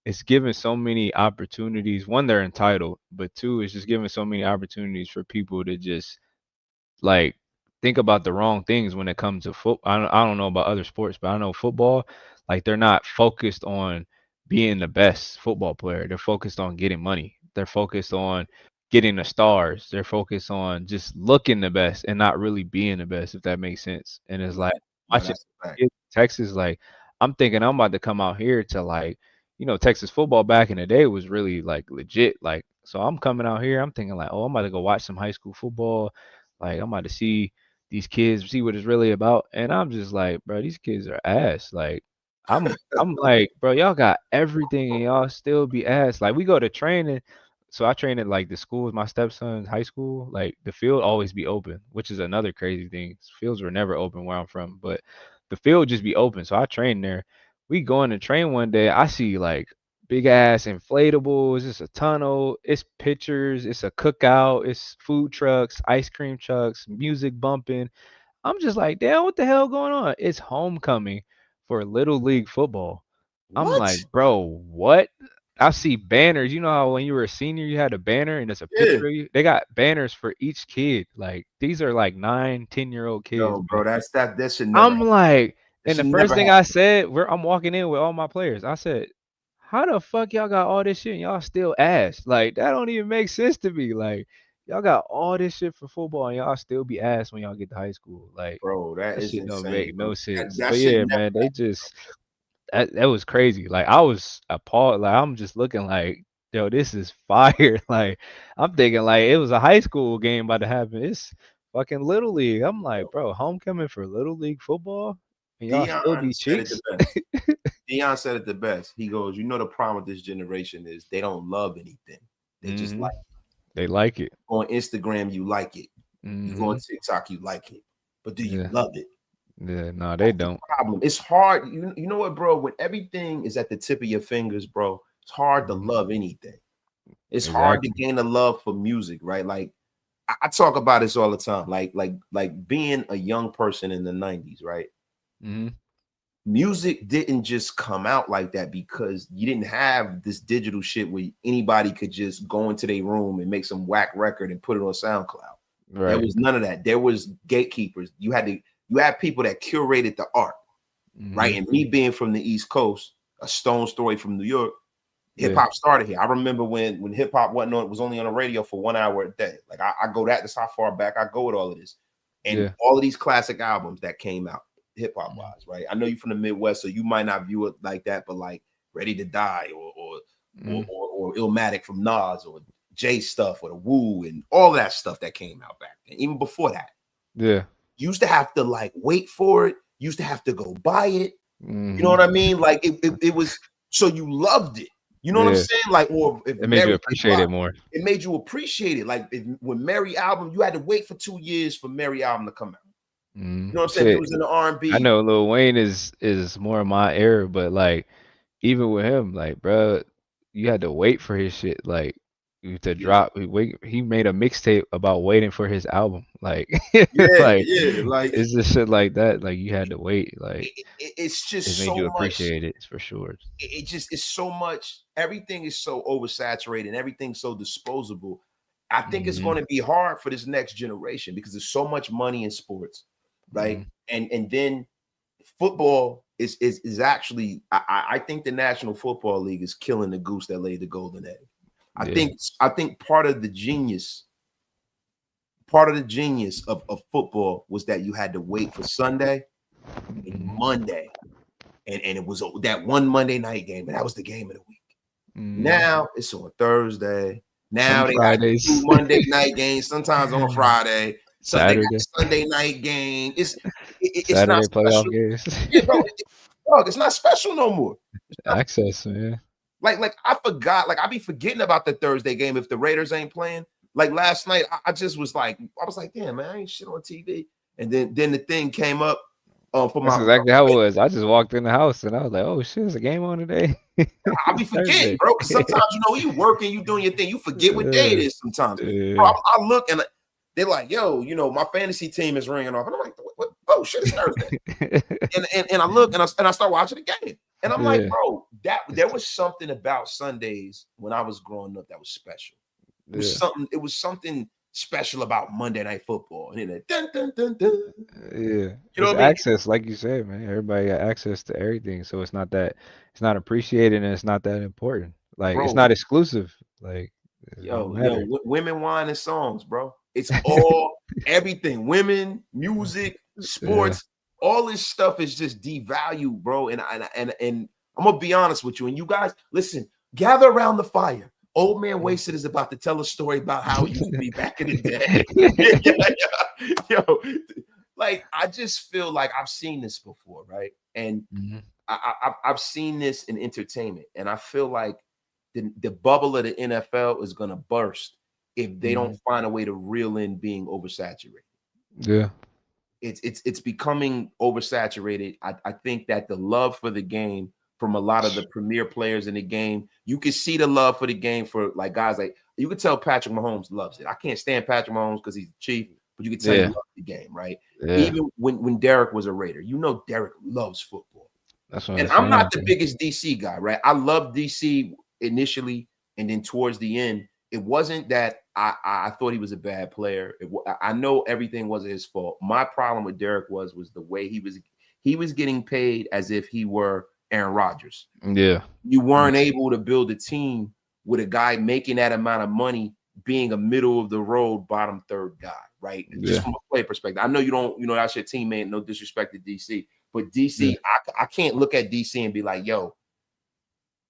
it's giving so many opportunities. One, they're entitled, but two, it's just giving so many opportunities for people to just like think about the wrong things when it comes to football. I don't know about other sports, but I know football, like they're not focused on being the best football player. They're focused on getting money. They're focused on getting the stars. They're focused on just looking the best and not really being the best, if that makes sense. And it's like No, watching that's a fact. Texas, like I'm thinking I'm about to come out here to like, Texas football back in the day was really like legit. Like, so I'm coming out here, I'm thinking like, oh, I'm about to go watch some high school football. Like I'm about to see these kids, see what it's really about. And I'm just like, bro, these kids are ass. Like I'm like, bro, y'all got everything and y'all still be ass. Like we go to training. So I train at like the school with my stepson's high school. Like the field always be open, which is another crazy thing. Fields were never open where I'm from, but the field just be open. So I train there. We going to train one day. I see like big ass inflatables. It's a tunnel. It's pictures. It's a cookout. It's food trucks, ice cream trucks, music bumping. I'm just like, damn, what the hell going on? It's homecoming for little league football. I'm What? like, bro, what? I see banners. You know how when you were a senior, you had a banner and it's a Yeah. picture of you? They got banners for each kid. Like these are like 9, 10-year-old kids, No, man. bro, that should never I'm happen. like, It and the should first never thing happen. I said, I'm walking in with all my players. I said, how the fuck y'all got all this shit and y'all still ass? Like that don't even make sense to me. Like y'all got all this shit for football and y'all still be ass when y'all get to high school. Like Bro, that that is shit don't insane, make bro. no sense. That But should yeah, never man, they just that was crazy. Like I was appalled. Like I'm just looking like, yo, this is fire. Like I'm thinking like it was a high school game about to happen. It's fucking little league. I'm like, bro, homecoming for little league football, and y'all still Dion be said it the cheeks. best. Dion said it the best. He goes, the problem with this generation is they don't love anything. They just Hmm. like They like it. on Instagram, you like it. You go on Hmm. TikTok, you like it. But do you Yeah. love it? Yeah. No, they That's the don't. problem. It's hard. You know what, bro? When everything is at the tip of your fingers, bro, it's hard to Mhm. love anything. It's hard to Exactly. gain a love for music, right? Like I talk about this all the time. Like being a young person in the 90s, right? Hmm. Music didn't just come out like that because you didn't have this digital shit where anybody could just go into their room and make some whack record and put it on SoundCloud. There Right. was none of that. There was gatekeepers. You had people that curated the art, right? Hmm. And me being from the East Coast, a stone story from New York, hip Yeah. hop started here. I remember when hip hop was only on the radio for 1 hour a day. Like I go that's how far back I go with all of this. And Yeah. all of these classic albums that came out hip hop Mhm. wise, right? I know you're from the Midwest, so you might not view it like that, but like Ready to Die Mhm. or Illmatic from Nas or Jay stuff or the Woo and all that stuff that came out back then. Even before that, Yeah. you used to have to like wait for it. You used to have to go buy it. You know Hmm. what I mean? Like it was so you loved it. You know what I'm Yeah. saying? Like, or if It made you Mary appreciate it more. it made you appreciate it. Like when Mary album, you had to wait for 2 years for Mary album to come out. You know what I'm saying? If it Shit. was in the I R&B, know Lil Wayne is more of my era, but like even with him, like bro, you had to wait for his shit, like to yeah, drop. He made a mixtape about waiting for his album, like yeah, like yeah. Like it's just shit like that. Like you had to wait, like it's it just made so you much. appreciate it for sure. It just is so much. Everything is so oversaturated. And everything's so disposable. I think it's going Hmm. to be hard for this next generation because there's so much money in sports, right? Hmm. And then football is actually I think the National Football League is killing the goose that laid the golden egg. Yeah. I think part of the genius of football was that you had to wait for Sunday and Hmm. Monday. And it was that one Monday night game, and that was the game of the week. Hmm. Now it's on Thursday. Now Some they Fridays. got 2 Monday night games, sometimes on Friday. So they got Saturday. a Sunday night game. It's not Saturday playoff special. games. Yeah, bro. Dog, it's not special no more. It's not, Access, man. like I forgot. Like I be forgetting about the Thursday game if the Raiders ain't playing. Like last night, I just was like, damn man, I ain't shit on TV. And then the thing came up for That's my. exactly how it was. I just walked in the house and I was like, "Oh shit, there's a game on today." I be forgetting, bro. Because sometimes you working, you doing your thing, you forget what day it is. Sometimes, bro, I look and they're like, "Yo, my fantasy team is ringing off," and I'm like, "What? Oh shit, it's Thursday." and I look and I start watching the game, and I'm like, "Bro, there was something about Sundays when I was growing up that was special. It was something. It was something special about Monday Night Football, and then dun dun dun dun. Yeah, You know it's what I mean? access, like you said, man. Everybody got access to everything, so it's not appreciated and it's not that important. Like it's Bro, not exclusive. Like it don't yo, matter. women, wine, and songs, bro. It's all everything. Women, music, sports, all this stuff is just devalued, bro. And I'm gonna be honest with you. And you guys, listen, gather around the fire. Old Man Wasted is about to tell a story about how it used to be back in the day. Yo, like I just feel like I've seen this before, right? And I've seen this in entertainment, and I feel like the bubble of the NFL is gonna burst if they don't find a way to reel in being oversaturated. Yeah. It's becoming oversaturated. I think that the love for the game from a lot of the premier players in the game, you can see the love for the game for like guys like you can tell Patrick Mahomes loves it. I can't stand Patrick Mahomes because he's the chief, but you can tell he loves the game, right? Yeah. Even when Derek was a Raider, Derek loves football. That's what and I'm not the biggest DC guy, right? I love DC initially, and then towards the end, it wasn't that I thought he was a bad player. I know everything wasn't his fault. My problem with Derek was the way he was getting paid as if he were Aaron Rodgers. Yeah. You weren't able to build a team with a guy making that amount of money being a middle of the road bottom third guy, right? Yeah. Just from a play perspective. I know you don't, that's your teammate, no disrespect to DC, but DC, I can't look at DC and be like, yo,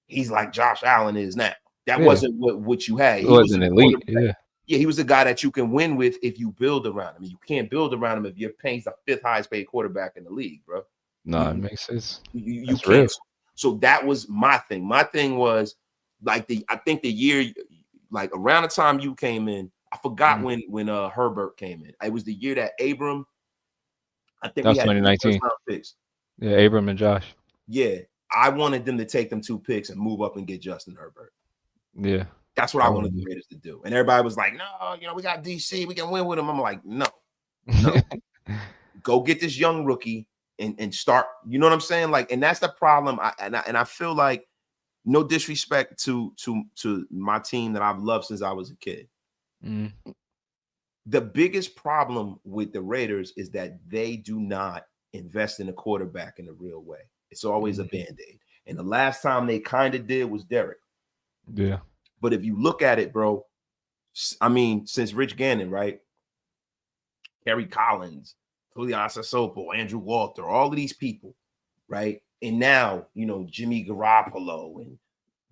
he's like Josh Allen is now. That wasn't what you had. He wasn't elite. Yeah, he was a guy that you can win with if you build around him. And you can't build around him if you're paying the 5th highest paid quarterback in the league, bro. No, it makes sense. You can't. Real. So that was my thing. My thing was like I think the year, like around the time you came in, I forgot when Herbert came in. It was the year that Abram. I think that was we had 2019 picks. Yeah, Abram and Josh. Yeah, I wanted them to take them 2 picks and move up and get Justin Herbert. Yeah, that's what I wanted the Raiders to do. And everybody was like, "No, we got DC, we can win with him." I'm like, "No, go get this young rookie." And start, you know what I'm saying? Like, and that's the problem. I feel like, no disrespect to my team that I've loved since I was a kid. The biggest problem with the Raiders is that they do not invest in a quarterback in a real way. It's always a Band-Aid. And the last time they kind of did was Derek. Yeah. But if you look at it, bro, I mean, since Rich Gannon, right? Kerry Collins, Julian Sopo, Andrew Walter, all of these people, right? And now, Jimmy Garoppolo and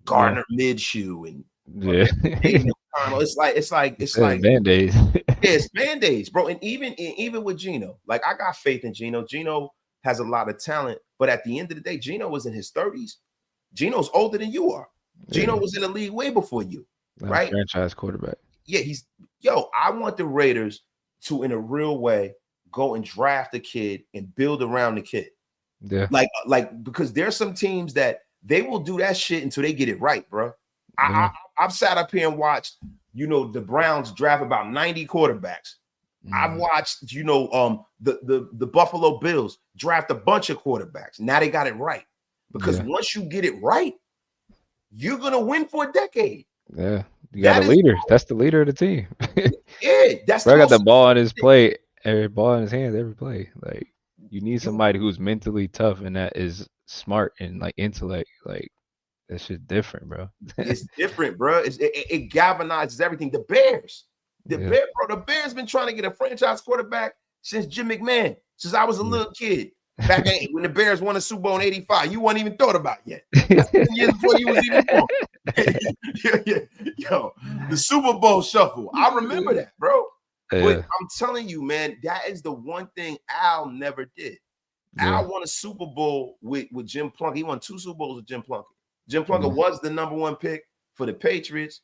Gardner Minshew and it's like Band-Aids. It's Band-Aids, bro. And even with Geno, like I got faith in Geno. Geno has a lot of talent, but at the end of the day, Geno was in his 30s. Geno's older than you are. Geno was in the league way before you, right? Franchise quarterback. Yeah, I want the Raiders to, in a real way, go and draft a kid and build around the kid. Yeah. Like because there's some teams that they will do that shit until they get it right, bro. I've sat up here and watched, the Browns draft about 90 quarterbacks. I've watched, the Buffalo Bills draft a bunch of quarterbacks. Now they got it right. Because once you get it right, you're gonna win for a decade. Yeah. You got a leader. That's the leader of the team. Yeah, that's Bro, I got the ball on his plate. Every ball in his hands, every play. Like you need somebody who's mentally tough and that is smart and like intellect. Like that shit's different, bro. It's different, bro. It galvanizes everything. The Bears, the Bears been trying to get a franchise quarterback since Jim McMahon, since I was a little kid. Back when the Bears won a Super Bowl in '85, you weren't even thought about yet. That's 10 years before you was even born. Yo, the Super Bowl shuffle. I remember that, bro. Yeah. But I'm telling you, man, that is the one thing Al never did. Yeah. Al won a Super Bowl with Jim Plunkett. He won 2 Super Bowls with Jim Plunkett. Jim Plunkett was the #1 pick for the Patriots.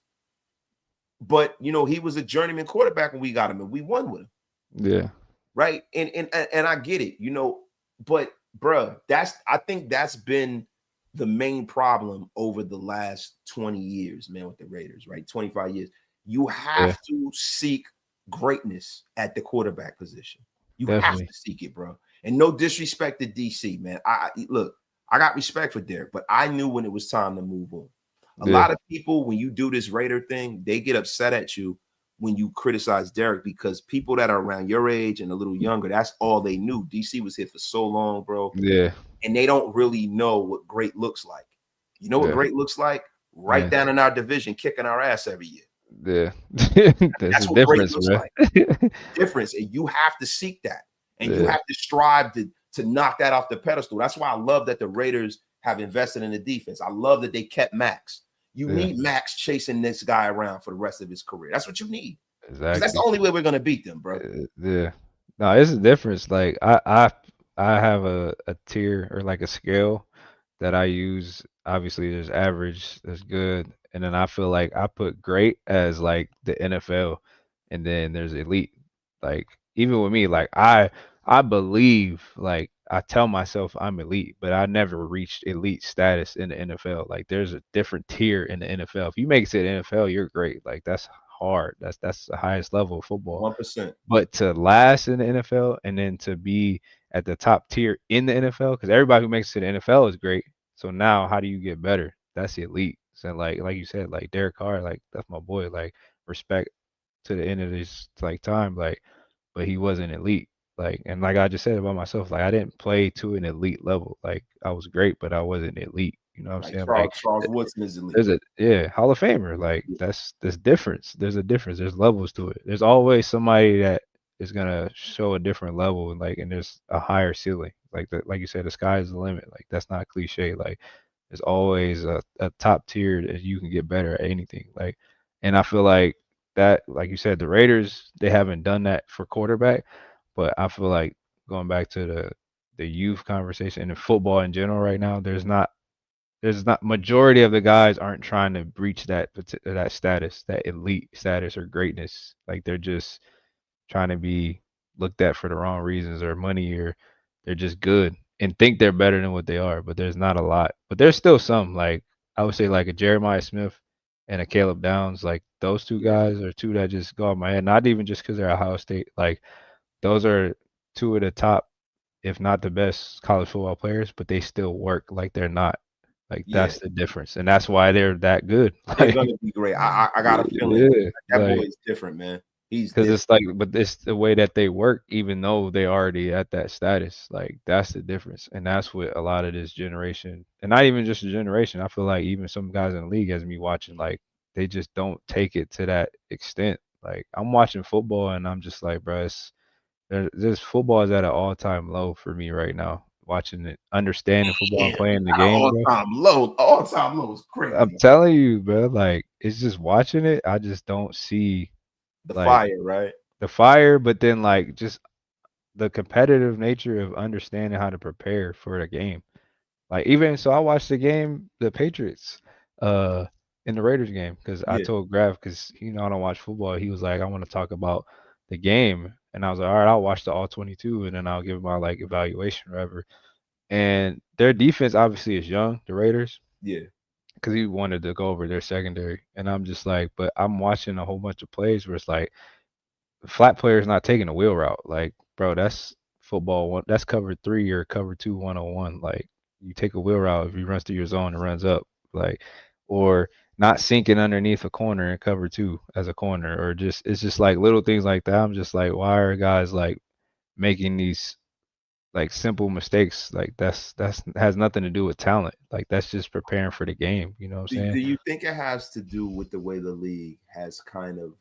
But, you know, he was a journeyman quarterback when we got him, and we won with him. Yeah. Right. And I get it, you know, but bruh, I think that's been the main problem over the last 20 years, man, with the Raiders, right? 25 years. You have to seek greatness at the quarterback position. You have to seek it, bro. And no disrespect to DC, man. Look, I got respect for Derek, but I knew when it was time to move on. A lot of people, when you do this Raider thing, they get upset at you when you criticize Derek, because people that are around your age and a little younger, that's all they knew. DC was here for so long, bro. Yeah. And they don't really know what great looks like. You know what great looks like? Right down in our division, kicking our ass every year. Yeah. That's what great looks like. Difference. And you have to seek that. And you have to strive to knock that off the pedestal. That's why I love that the Raiders have invested in the defense. I love that they kept Maxx. You need Maxx chasing this guy around for the rest of his career. That's what you need. Exactly. That's the only way we're gonna beat them, bro. Yeah. No, it's a difference. Like I have a tier or like a scale that I use. Obviously, there's average, there's good, and then I feel like I put great as like the NFL, and then there's elite. Like even with me, like I believe, like I tell myself I'm elite, but I never reached elite status in the NFL. Like there's a different tier in the NFL. If you make it to the NFL, you're great. Like that's hard. That's the highest level of football. 1%. But to last in the NFL and then to be at the top tier in the NFL, because everybody who makes it to the NFL is great. So now how do you get better? That's elite. So like you said, like Derek Carr, like that's my boy. Like respect to the end of this like time, like, but he wasn't elite. Like, and like I just said about myself, like I didn't play to an elite level. Like I was great, but I wasn't elite. You know what I'm saying? Charles Woodson is elite. There's a Hall of Famer. Like that's difference. There's a difference. There's levels to it. There's always somebody that is gonna show a different level, and there's a higher ceiling. Like you said, the sky is the limit. Like that's not cliche. Like there's always a top tier that you can get better at anything. Like, and I feel like that, like you said, the Raiders, they haven't done that for quarterback, but I feel like going back to the youth conversation and the football in general right now, there's not majority of the guys aren't trying to reach that status, that elite status or greatness. Like they're just trying to be looked at for the wrong reasons or money, or they're just good and think they're better than what they are. But there's not a lot. But there's still some, like I would say like a Jeremiah Smith and a Caleb Downs. Like those two guys are two that just go off my head. Not even just because they're Ohio State. Like those are two of the top, if not the best college football players, but they still work like they're not. Like that's the difference, and that's why they're that good. They're gonna be great. I got a feeling that boy is different, man. He's because it's like, but it's the way that they work, even though they already at that status. Like that's the difference, and that's what a lot of this generation, and not even just a generation. I feel like even some guys in the league, as me watching, like they just don't take it to that extent. Like I'm watching football, and I'm just like, bro, this football is at an all-time low for me right now. Watching it, understanding football, and playing the game, all-time low is crazy. I'm telling you, bro. Like it's just watching it. I just don't see the fire, right? The fire, but then like just the competitive nature of understanding how to prepare for the game. Like even so, I watched the game, the Patriots, in the Raiders game, because I told Graf, because I don't watch football. He was like, I want to talk about the game, and I was like, all right, I'll watch the all 22, and then I'll give my like evaluation or whatever. And their defense obviously is young, the Raiders. Yeah. Because he wanted to go over their secondary. And I'm just like, but I'm watching a whole bunch of plays where it's like, flat player's not taking a wheel route. Like, bro, that's football. That's cover 3 or cover 2 101. Like, you take a wheel route if he runs through your zone and runs up. Like, or not sinking underneath a corner in cover 2 as a corner. Or just, it's just like little things like that. I'm just like, why are guys like making these like simple mistakes? Like that's has nothing to do with talent. Like that's just preparing for the game. You know what I'm saying? Do you think it has to do with the way the league has kind of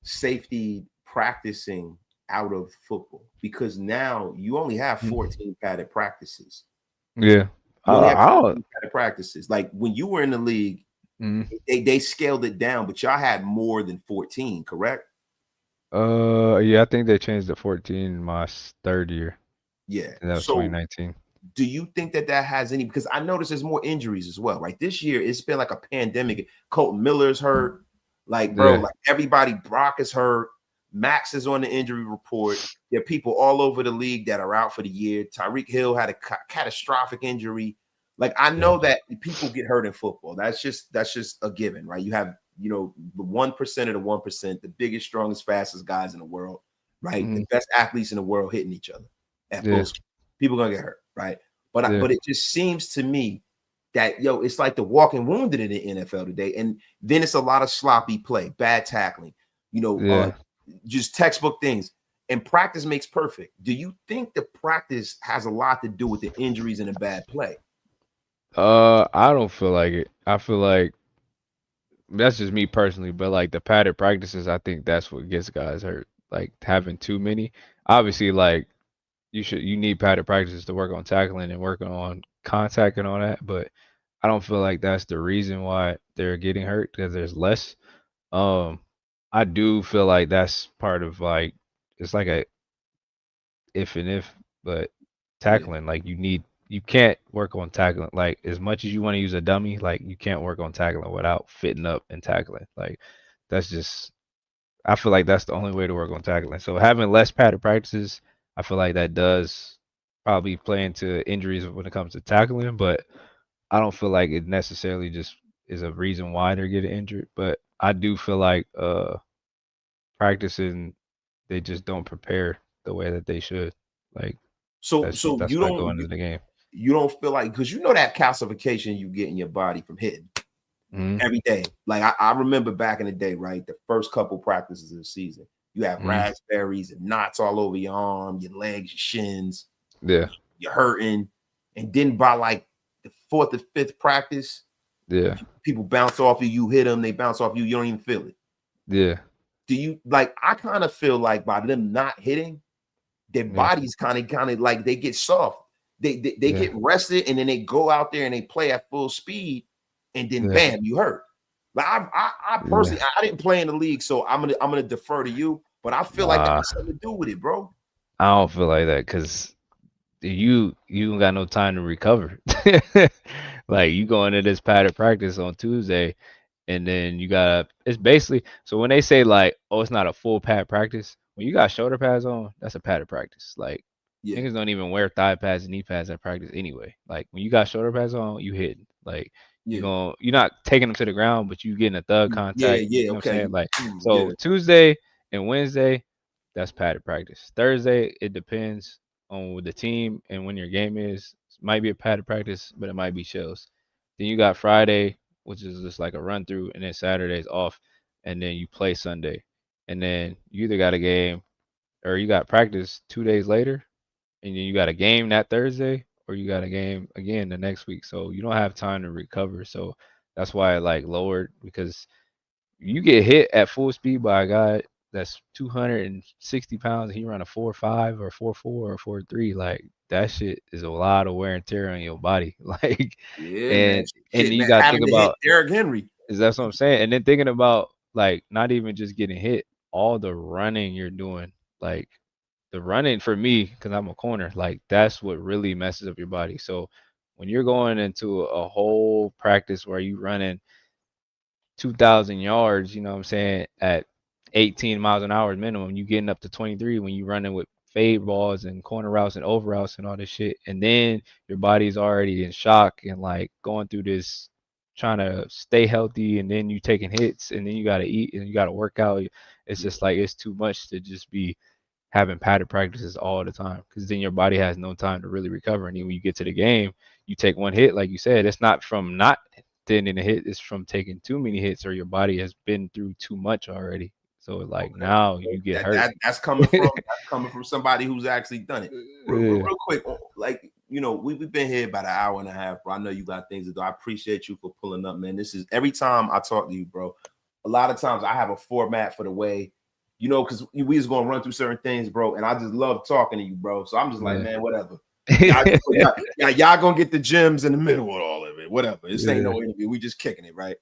safety practicing out of football? Because now you only have 14 padded practices. Yeah. You only have 14 padded practices. Like when you were in the league, They scaled it down, but y'all had more than 14, correct? Yeah, I think they changed to 14 in my third year. Yeah. And that was So 2019. do you think that has any, because I noticed there's more injuries as well, right? This year it's been like a pandemic. Colton Miller's hurt, like, bro, Yeah. like everybody. Brock is hurt. Maxx is on the injury report. There are people all over the league that are out for the year. Tyreek Hill had a catastrophic injury. Like, I know that people get hurt in football. That's just a given, right? You have, the 1% of the 1%, the biggest, strongest, fastest guys in the world, right? The best athletes in the world hitting each other at full speed. People gonna get hurt, right? But it just seems to me that, it's like the walking wounded in the NFL today. And then it's a lot of sloppy play, bad tackling, just textbook things. And practice makes perfect. Do you think the practice has a lot to do with the injuries and the bad play? I don't feel like it. I feel like that's just me personally, but like the padded practices, I think that's what gets guys hurt. Like having too many. Obviously, like you need padded practices to work on tackling and working on contact and all that, but I don't feel like that's the reason why they're getting hurt because there's less. I do feel like that's part of like it's like a if, but tackling like you can't work on tackling like as much as you want to use a dummy, like you can't work on tackling without fitting up and tackling. Like that's just I feel like that's the only way to work on tackling. So having less padded practices, I feel like that does probably play into injuries when it comes to tackling, but I don't feel like it necessarily just is a reason why they're getting injured. But I do feel like practicing they just don't prepare the way that they should. Like So that's you why don't going into the game. You don't feel like, because that calcification you get in your body from hitting every day. Like I remember back in the day, right? The first couple practices of the season, you have raspberries and knots all over your arm, your legs, your shins. Yeah. You're hurting. And then by like the fourth or fifth practice, people bounce off you, you hit them, they bounce off you, you don't even feel it. Yeah. Do you like, I kind of feel like by them not hitting, their bodies kind of like they get soft. They get rested and then they go out there and they play at full speed and then bam, you hurt. Like I personally, I didn't play in the league, so I'm gonna defer to you. But I feel like that has something to do with it, bro. I don't feel like that because you don't got no time to recover. Like you go into this padded practice on Tuesday, and then it's basically so when they say like, oh, it's not a full pad practice. When you got shoulder pads on, that's a padded practice. Like niggas don't even wear thigh pads and knee pads at practice anyway. Like when you got shoulder pads on, you hitting. Like you're not taking them to the ground, but you getting a thug contact. You know what I'm saying? Like Tuesday and Wednesday, that's padded practice. Thursday, it depends on the team and when your game is. It might be a padded practice, but it might be shells. Then you got Friday, which is just like a run through, and then Saturday's off, and then you play Sunday, and then you either got a game or you got practice 2 days later, and then you got a game that Thursday, or you got a game again the next week. So you don't have time to recover. So that's why I like lowered because you get hit at full speed by a guy that's 260 pounds and he run a 4.5 or 4.4 or 4.3. Like that shit is a lot of wear and tear on your body. Like man. And you got to think about Derrick Henry. Is that's what I'm saying? And then thinking about like not even just getting hit, all the running you're doing, like the running for me, because I'm a corner, like that's what really messes up your body. So when you're going into a whole practice where you running 2,000 yards, you know what I'm saying, at 18 miles an hour minimum, you getting up to 23 when you running with fade balls and corner routes and over routes and all this shit. And then your body's already in shock and like going through this trying to stay healthy, and then you taking hits, and then you got to eat and you got to work out. It's just like it's too much to just be having padded practices all the time, because then your body has no time to really recover. And then when you get to the game, you take one hit, like you said, it's not from not tending a hit, it's from taking too many hits, or your body has been through too much already. So like now you get hurt. That's coming from somebody who's actually done it. Real quick, like we've been here about an hour and a half, bro. I know you got things to do. I appreciate you for pulling up, man. This is every time I talk to you, bro. A lot of times I have a format for the way, because we just gonna run through certain things, bro. And I just love talking to you, bro. So I'm just like, man, whatever. Y'all gonna get the gems in the middle of all of it. Whatever. This ain't no interview. We just kicking it, right?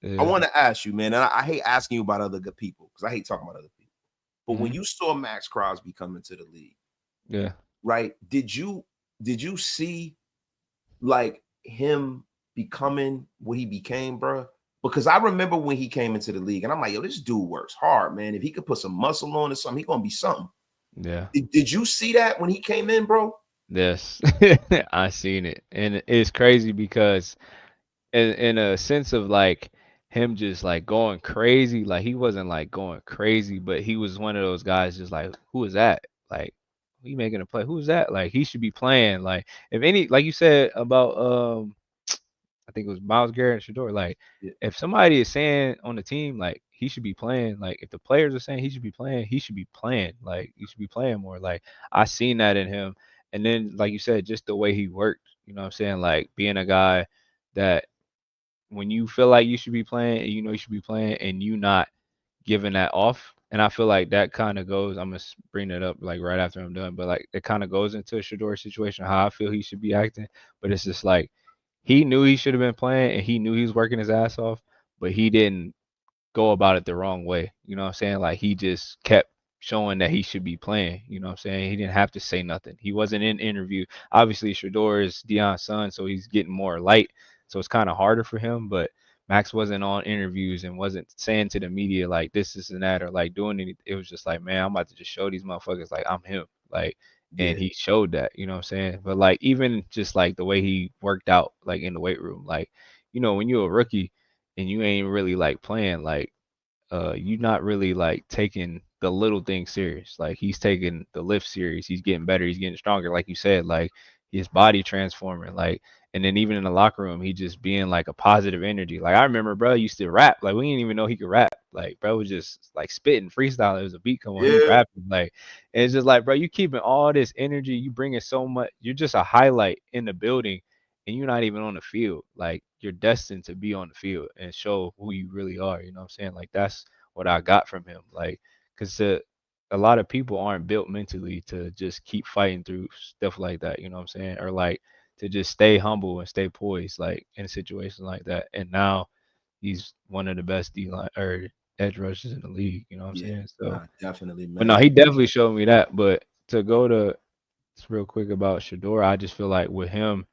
Yeah. I want to ask you, man, and I hate asking you about other good people because I hate talking about other people. But when you saw Maxx Crosby come into the league, Yeah. right? Did you see like him becoming what he became, bro? Because I remember when he came into the league, and I'm like, yo, this dude works hard, man. If he could put some muscle on or something, he's gonna be something. Yeah. Did you see that when he came in, bro? Yes. I seen it. And it's crazy because in a sense of like him just like going crazy, like he wasn't like going crazy, but he was one of those guys just like, who is that? Like, he making a play? Who's that? Like, he should be playing. Like, if any, like you said about I think it was Miles Garrett and Shadour. Like, Yeah. if somebody is saying on the team, like, he should be playing, like, if the players are saying he should be playing, he should be playing. Like, he should be playing more. Like, I seen that in him. And then, like you said, just the way he worked, you know what I'm saying? Like, being a guy that when you feel like you should be playing and you know you should be playing and you not giving that off. And I feel like that kind of goes, I'm gonna bring it up like right after I'm done, but like it kind of goes into a Shadour situation, how I feel he should be acting. But it's just like he knew he should have been playing and he knew he was working his ass off, but he didn't go about it the wrong way. You know what I'm saying? Like he just kept showing that he should be playing. You know what I'm saying? He didn't have to say nothing. He wasn't in interview. Obviously, Shadour is Deion's son, so he's getting more light. So it's kind of harder for him. But Maxx wasn't on interviews and wasn't saying to the media like this and that or like doing anything. It was just like, man, I'm about to just show these motherfuckers like I'm him. Like, Yeah. and he showed that. You know what I'm saying? But like even just like the way he worked out like in the weight room, like when you're a rookie and you ain't really like playing like you not really like taking the little things serious. Like he's taking the lift serious. He's getting better. He's getting stronger. Like you said, like his body transforming. Like and then even in the locker room, he just being like a positive energy. Like I remember, bro used to rap. Like we didn't even know he could rap. Like bro was just like spitting freestyle. There was a beat come on. He Yeah. rapping. Like and it's just like bro, you keeping all this energy. You bringing so much. You're just a highlight in the building and you're not even on the field. Like you're destined to be on the field and show who you really are. You know what I'm saying? Like that's what I got from him. Like, because a lot of people aren't built mentally to just keep fighting through stuff like that. You know what I'm saying? Or like to just stay humble and stay poised, like in a situation like that. And now he's one of the best D line or edge rushers in the league. You know what I'm Yeah, saying? So, nah, definitely, but no, man. he definitely showed me that. But to go to just real quick about Shadour, I just feel like with him,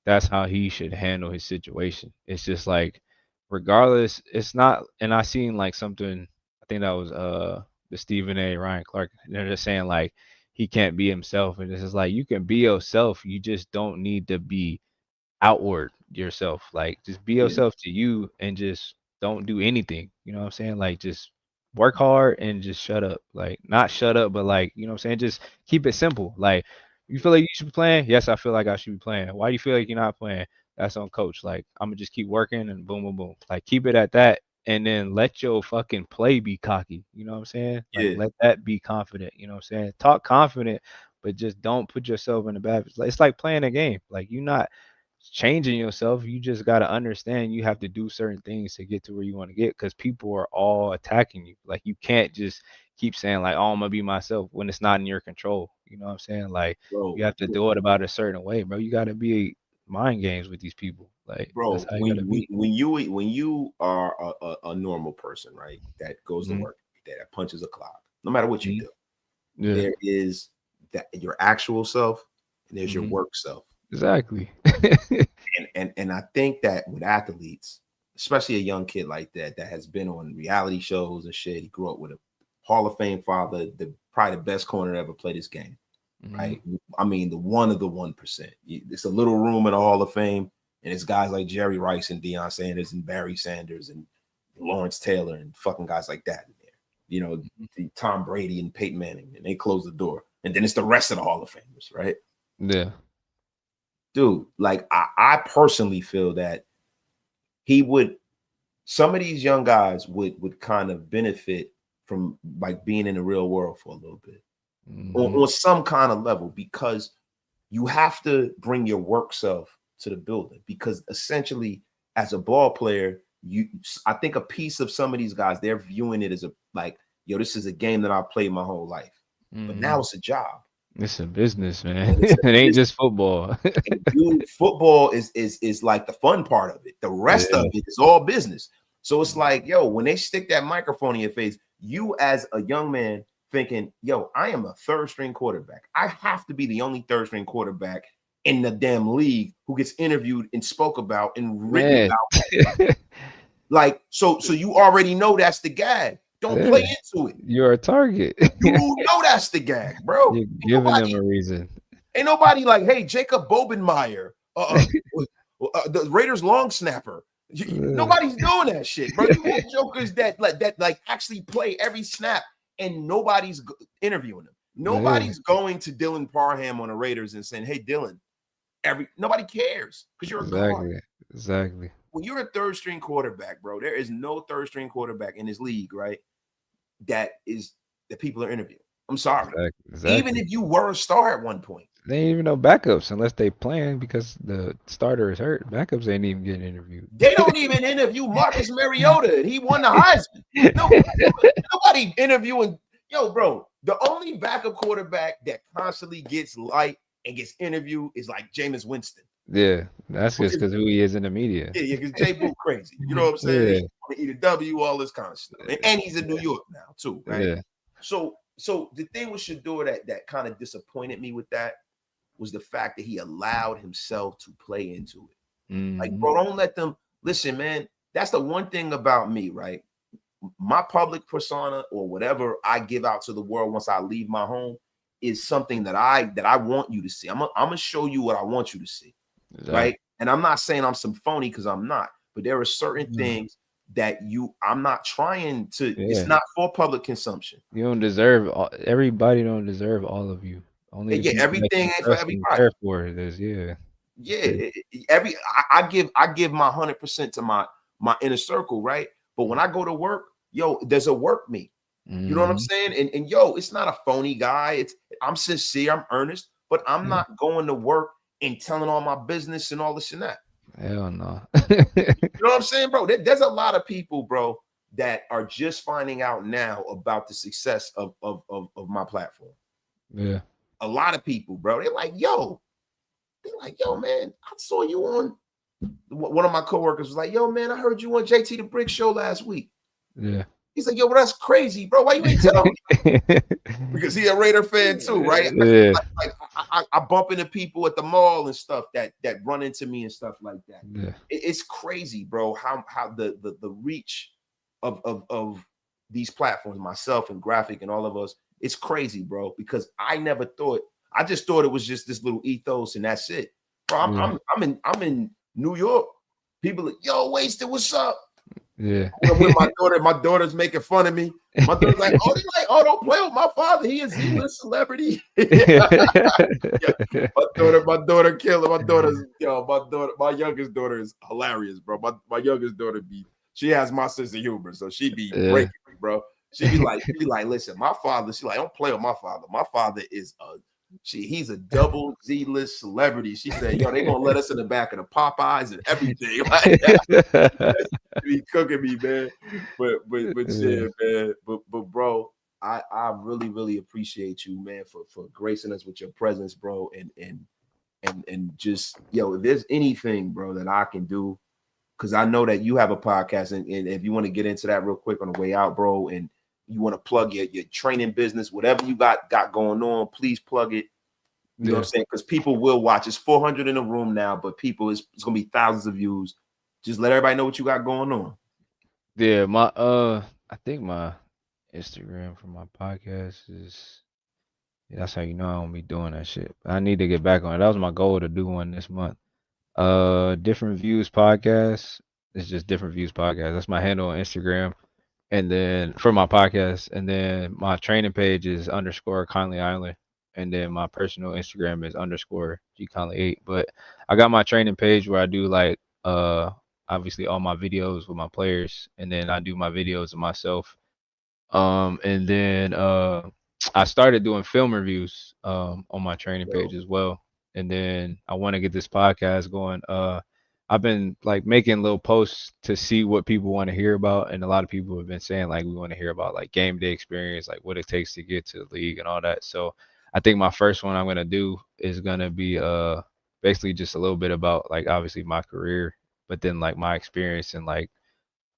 that's how he should handle his situation. It's just like, regardless, it's not. And I seen like something. I think that was the Stephen A. Ryan Clark. They're just saying like he can't be himself, and it's just like you can be yourself. You just don't need to be outward yourself. Like just be Yeah, yourself to you and just don't do anything. You know what I'm saying? Like just work hard and just shut up. Like not shut up, but like, you know what I'm saying? Just keep it simple. Like you feel like you should be playing? Yes, I feel like I should be playing. Why do you feel like you're not playing? That's on coach. Like I'm gonna just keep working and boom, boom, boom. Like keep it at that and then let your fucking play be cocky. You know what I'm saying? Like yeah, let that be confident. You know what I'm saying? Talk confident, but just don't put yourself in a bad. It's like playing a game. Like you're not changing yourself. You just got to understand you have to do certain things to get to where you want to get because people are all attacking you. Like you can't just keep saying like, oh, I'm gonna be myself when it's not in your control. You know what I'm saying? Like you bro, have to do it about a certain way, bro. You got to be mind games with these people. Like that's bro. how you got to be. When you are a normal person, right, that goes to Mhm, work every day, that punches a clock, no matter what you mhm. do, Yeah. there is that your actual self and there's your Mhm. work self. Exactly. And I think that with athletes, especially a young kid like that has been on reality shows and shit, he grew up with a Hall of Fame father, probably the best corner to ever play this game, Mhm, right? I mean, the one of the 1%. It's a little room in the Hall of Fame, and it's guys like Jerry Rice and Deion Sanders and Barry Sanders and Lawrence Taylor and fucking guys like that in there. You know, mhm. Tom Brady and Peyton Manning, and they close the door, and then it's the rest of the Hall of Famers, right? Yeah. Dude, like I personally feel that he would some of these young guys would kind of benefit from like being in the real world for a little bit Mhm. on some kind of level because you have to bring your work self to the building because essentially as a ball player I think a piece of some of these guys they're viewing it as a like yo this is a game that I played my whole life but now Mhm. it's a job It's a business, man. and it's It ain't a just football. and dude, football is like the fun part of it. The rest of Yeah. it is all business. So it's like, yo, when they stick that microphone in your face, you as a young man thinking, yo, I am a third string quarterback. I have to be the only third string quarterback in the damn league who gets interviewed and spoke about and written about. Like, so you already know that's the gag. Don't play into it. You're a target. You know that's the gag, bro. You're giving them a reason. Ain't nobody like, hey, Jacob Bobenmeyer, the Raiders long snapper. Nobody's doing that shit, bro. You want jokers that actually play every snap, and nobody's interviewing them. Nobody's going to Dylan Parham on the Raiders and saying, "Hey, Dylan." Nobody cares because you're a guard. Exactly. When you're a third string quarterback, bro, there is no third string quarterback in this league, right? That people are interviewing. I'm sorry. Exactly. Even if you were a star at one point. They ain't even know backups unless they playing because the starter is hurt. Backups ain't even getting interviewed. They don't even interview Marcus Mariota. He won the Heisman. Nobody interviewing. Yo, bro, the only backup quarterback that constantly gets light and gets interviewed is like Jameis Winston. Yeah, that's just because who he is in the media. Yeah, because Jay Boo crazy. You know what I'm saying? Yeah. He's want to eat a W, all this kind of stuff. And he's in New York now, too, right? Yeah. So the thing with Shadour that kind of disappointed me with that was the fact that he allowed himself to play into it. Like, bro, don't let them listen, man. That's the one thing about me, right? My public persona or whatever I give out to the world once I leave my home is something that I want you to see. I'm gonna show you what I want you to see, right? And I'm not saying I'm some phony because I'm not, but there are certain things that I'm not trying to. It's not for public consumption. You don't deserve. Everybody don't deserve all of you. Only everything ain't for everybody. For this, I give my 100% to my inner circle, right? But when I go to work, yo, there's a work me. You know what I'm saying? And yo, it's not a phony guy. I'm sincere, I'm earnest, but I'm not going to work and telling all my business and all this and that. Hell no. You know what I'm saying, bro? There's a lot of people, bro, that are just finding out now about the success of my platform. Yeah. A lot of people, bro. They're like, yo, man, I saw you on. One of my coworkers was like, yo, man, I heard you on JT the Brick Show last week. Yeah. He's like, yo, well, that's crazy, bro. Why you ain't telling me? Because he's a Raider fan too, right? Yeah. I bump into people at the mall and stuff that run into me and stuff like that. Yeah. It's crazy, bro, how the reach of these platforms, myself and Graphic and all of us, it's crazy, bro, because I just thought it was just this little ethos and that's it. Bro, I'm in New York. People like, yo, Wasted, what's up? Yeah. With my daughter's making fun of me. My daughter's like, don't play with my father. He is a celebrity. My daughter killer. My youngest daughter is hilarious, bro. My youngest daughter she has my sense of humor, so she be breaking me, bro. She be like, listen, my father. She like, don't play with my father. My father is he's a double Z-list celebrity. She said, yo, they gonna let us in the back of the Popeyes and everything. Like, be cooking me, man. But yeah, man. But bro, I really, really appreciate you, man, for gracing us with your presence, bro. And just, yo, if there's anything, bro, that I can do, because I know that you have a podcast, and if you want to get into that real quick on the way out, bro, and you want to plug your training business, whatever you got going on, please plug it. You know what I'm saying? Because people will watch. It's 400 in the room now, but it's going to be thousands of views. Just let everybody know what you got going on. Yeah, I think my Instagram for my podcast is, that's how you know I don't be doing that shit. I need to get back on it. That was my goal to do one this month. Different Views Podcast. It's just Different Views Podcast. That's my handle on Instagram. And then for my podcast, and then my training page is _Connley Island. And then my personal Instagram is _GConley8. But I got my training page where I do like obviously all my videos with my players, and then I do my videos of myself. And then I started doing film reviews on my training page as well. And then I want to get this podcast going. I've been like making little posts to see what people want to hear about, and a lot of people have been saying like we want to hear about like game day experience, like what it takes to get to the league and all that. So I think my first one I'm gonna do is gonna be basically just a little bit about like obviously my career, but then like my experience and like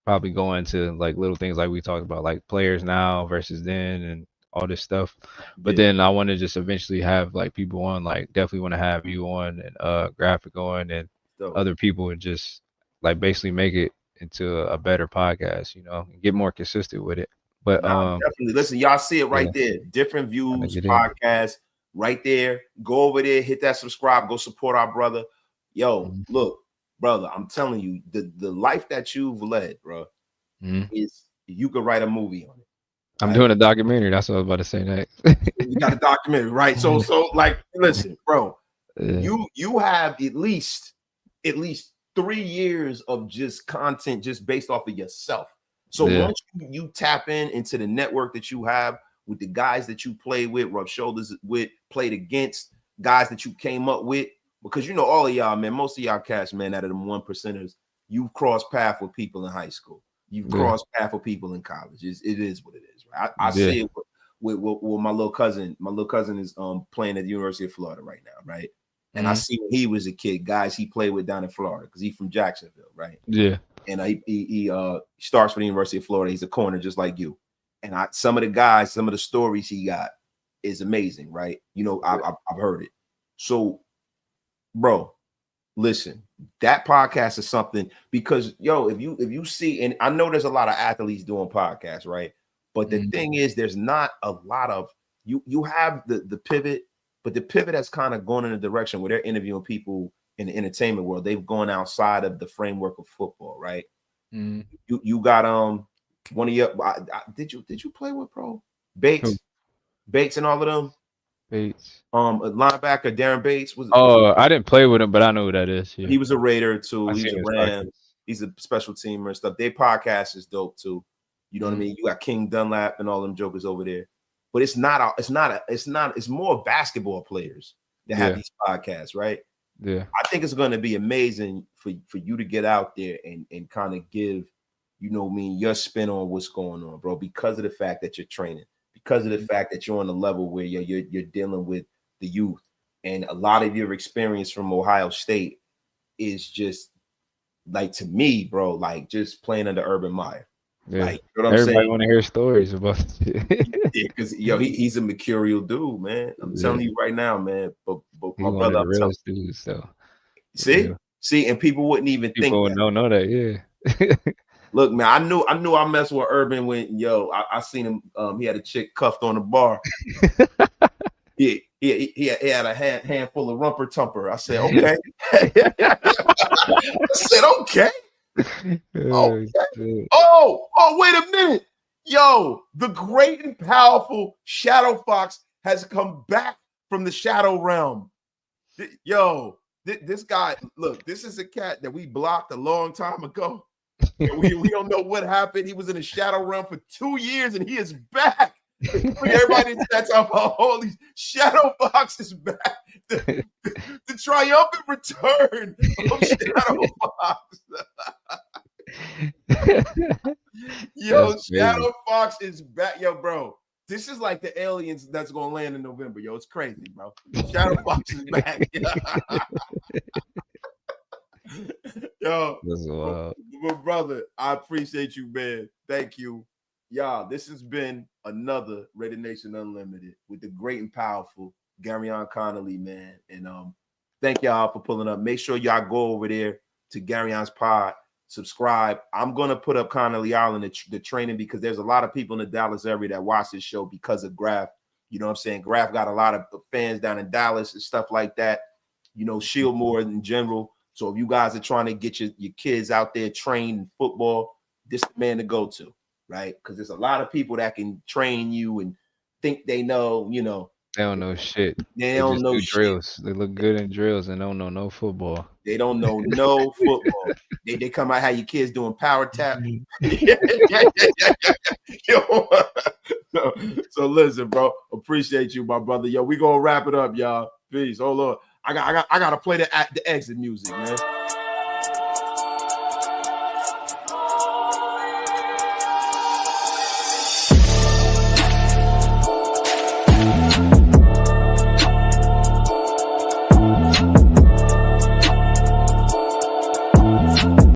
probably go into like little things like we talked about, like players now versus then and all this stuff. But Yeah. then I want to just eventually have like people on, like definitely want to have you on and Graphic on and So other people, and just like basically make it into a better podcast, and get more consistent with it. But nah, definitely. Listen, y'all see it right yeah, there. Different trying to views get in. podcast right there. Go over there, hit that subscribe, go support our brother. Yo, Mhm. look, brother, I'm telling you, the life that you've led, bro, Mhm. is you could write a movie on it. I'm Right? doing a documentary. That's what I was about to say next. You got a documentary, right? So like, listen, bro, Yeah. you have at least 3 years of just content just based off of yourself. So Yeah. once you tap into the network that you have with the guys that you play with, rub shoulders with, played against, guys that you came up with, because all of y'all, man, most of y'all cats, man, out of them 1%ers, you've crossed paths with people in high school. You've Yeah. crossed paths with people in college. It is what it is, right? I Yeah. see it with my little cousin. My little cousin is playing at the University of Florida right now, right? And I see when he was a kid, guys he played with down in Florida because he's from Jacksonville, right? Yeah. And he starts for the University of Florida. He's a corner just like you. And some of the guys, some of the stories he got is amazing, right? I've heard it. So, bro, listen, that podcast is something because if you see, and I know there's a lot of athletes doing podcasts, right? But the thing is, there's not a lot of you have the pivot, but the pivot has kind of gone in a direction where they're interviewing people in the entertainment world. They've gone outside of the framework of football, right? You got one of your did you play with Bates and all of them? Bates. A linebacker Darren Bates was. I didn't play with him, but I know who that is. Yeah. He was a Raider too. I He's seen a his Ram. podcast. He's a special teamer and stuff. Their podcast is dope too. You know what I mean? You got King Dunlap and all them jokers over there. But it's more basketball players that have these podcasts, right? Yeah. I think it's going to be amazing for you to get out there and kind of give, your spin on what's going on, bro, because of the fact that you're training, because of the fact that you're on a level where you're dealing with the youth, and a lot of your experience from Ohio State is just like, to me, bro, like just playing under Urban Meyer. Yeah. Like, you know what I'm Everybody saying? want to hear stories about it. Yeah, because he's a mercurial dude, man. I'm telling you right now, man. But my He's one brother, of the realest dudes, though. see, and people wouldn't even think People that. don't know that, yeah. Look, man, I knew I messed with Urban when I seen him. He had a chick cuffed on the bar. He had a handful of rumper tumper. I said, okay. I said, okay. Okay. Oh, wait a minute. Yo, the great and powerful Shadow Fox has come back from the shadow realm. Yo, this guy, look, this is a cat that we blocked a long time ago. We don't know what happened. He was in the shadow realm for 2 years and he is back. Everybody that's up, holy Shadow Fox is back. The triumphant return of Shadow Fox. Yo, Shadow Fox is back. Yo, bro, this is like the aliens that's gonna land in November. Yo, it's crazy, bro. Shadow Fox is back. Yo, That's wild. brother, I appreciate you, man. Thank you. Y'all, this has been another Raider Nation Unlimited with the great and powerful Gareon Conley, man. And thank y'all for pulling up. Make sure y'all go over there to Gareon's pod, subscribe. I'm gonna put up Connley Island, the training, because there's a lot of people in the Dallas area that watch this show because of Graf. You know what I'm saying? Graf got a lot of fans down in Dallas and stuff like that. Shieldmore in general. So if you guys are trying to get your kids out there trained in football, this is the man to go to, right? Because there's a lot of people that can train you and think they know, They don't know shit. They don't just know do shit. Drills. They look good in drills and don't know no football. They don't know no football. They come out how your kids doing power tap. So listen, bro. Appreciate you, my brother. Yo, we gonna wrap it up, y'all. Peace. Hold on. I gotta play the exit music, man.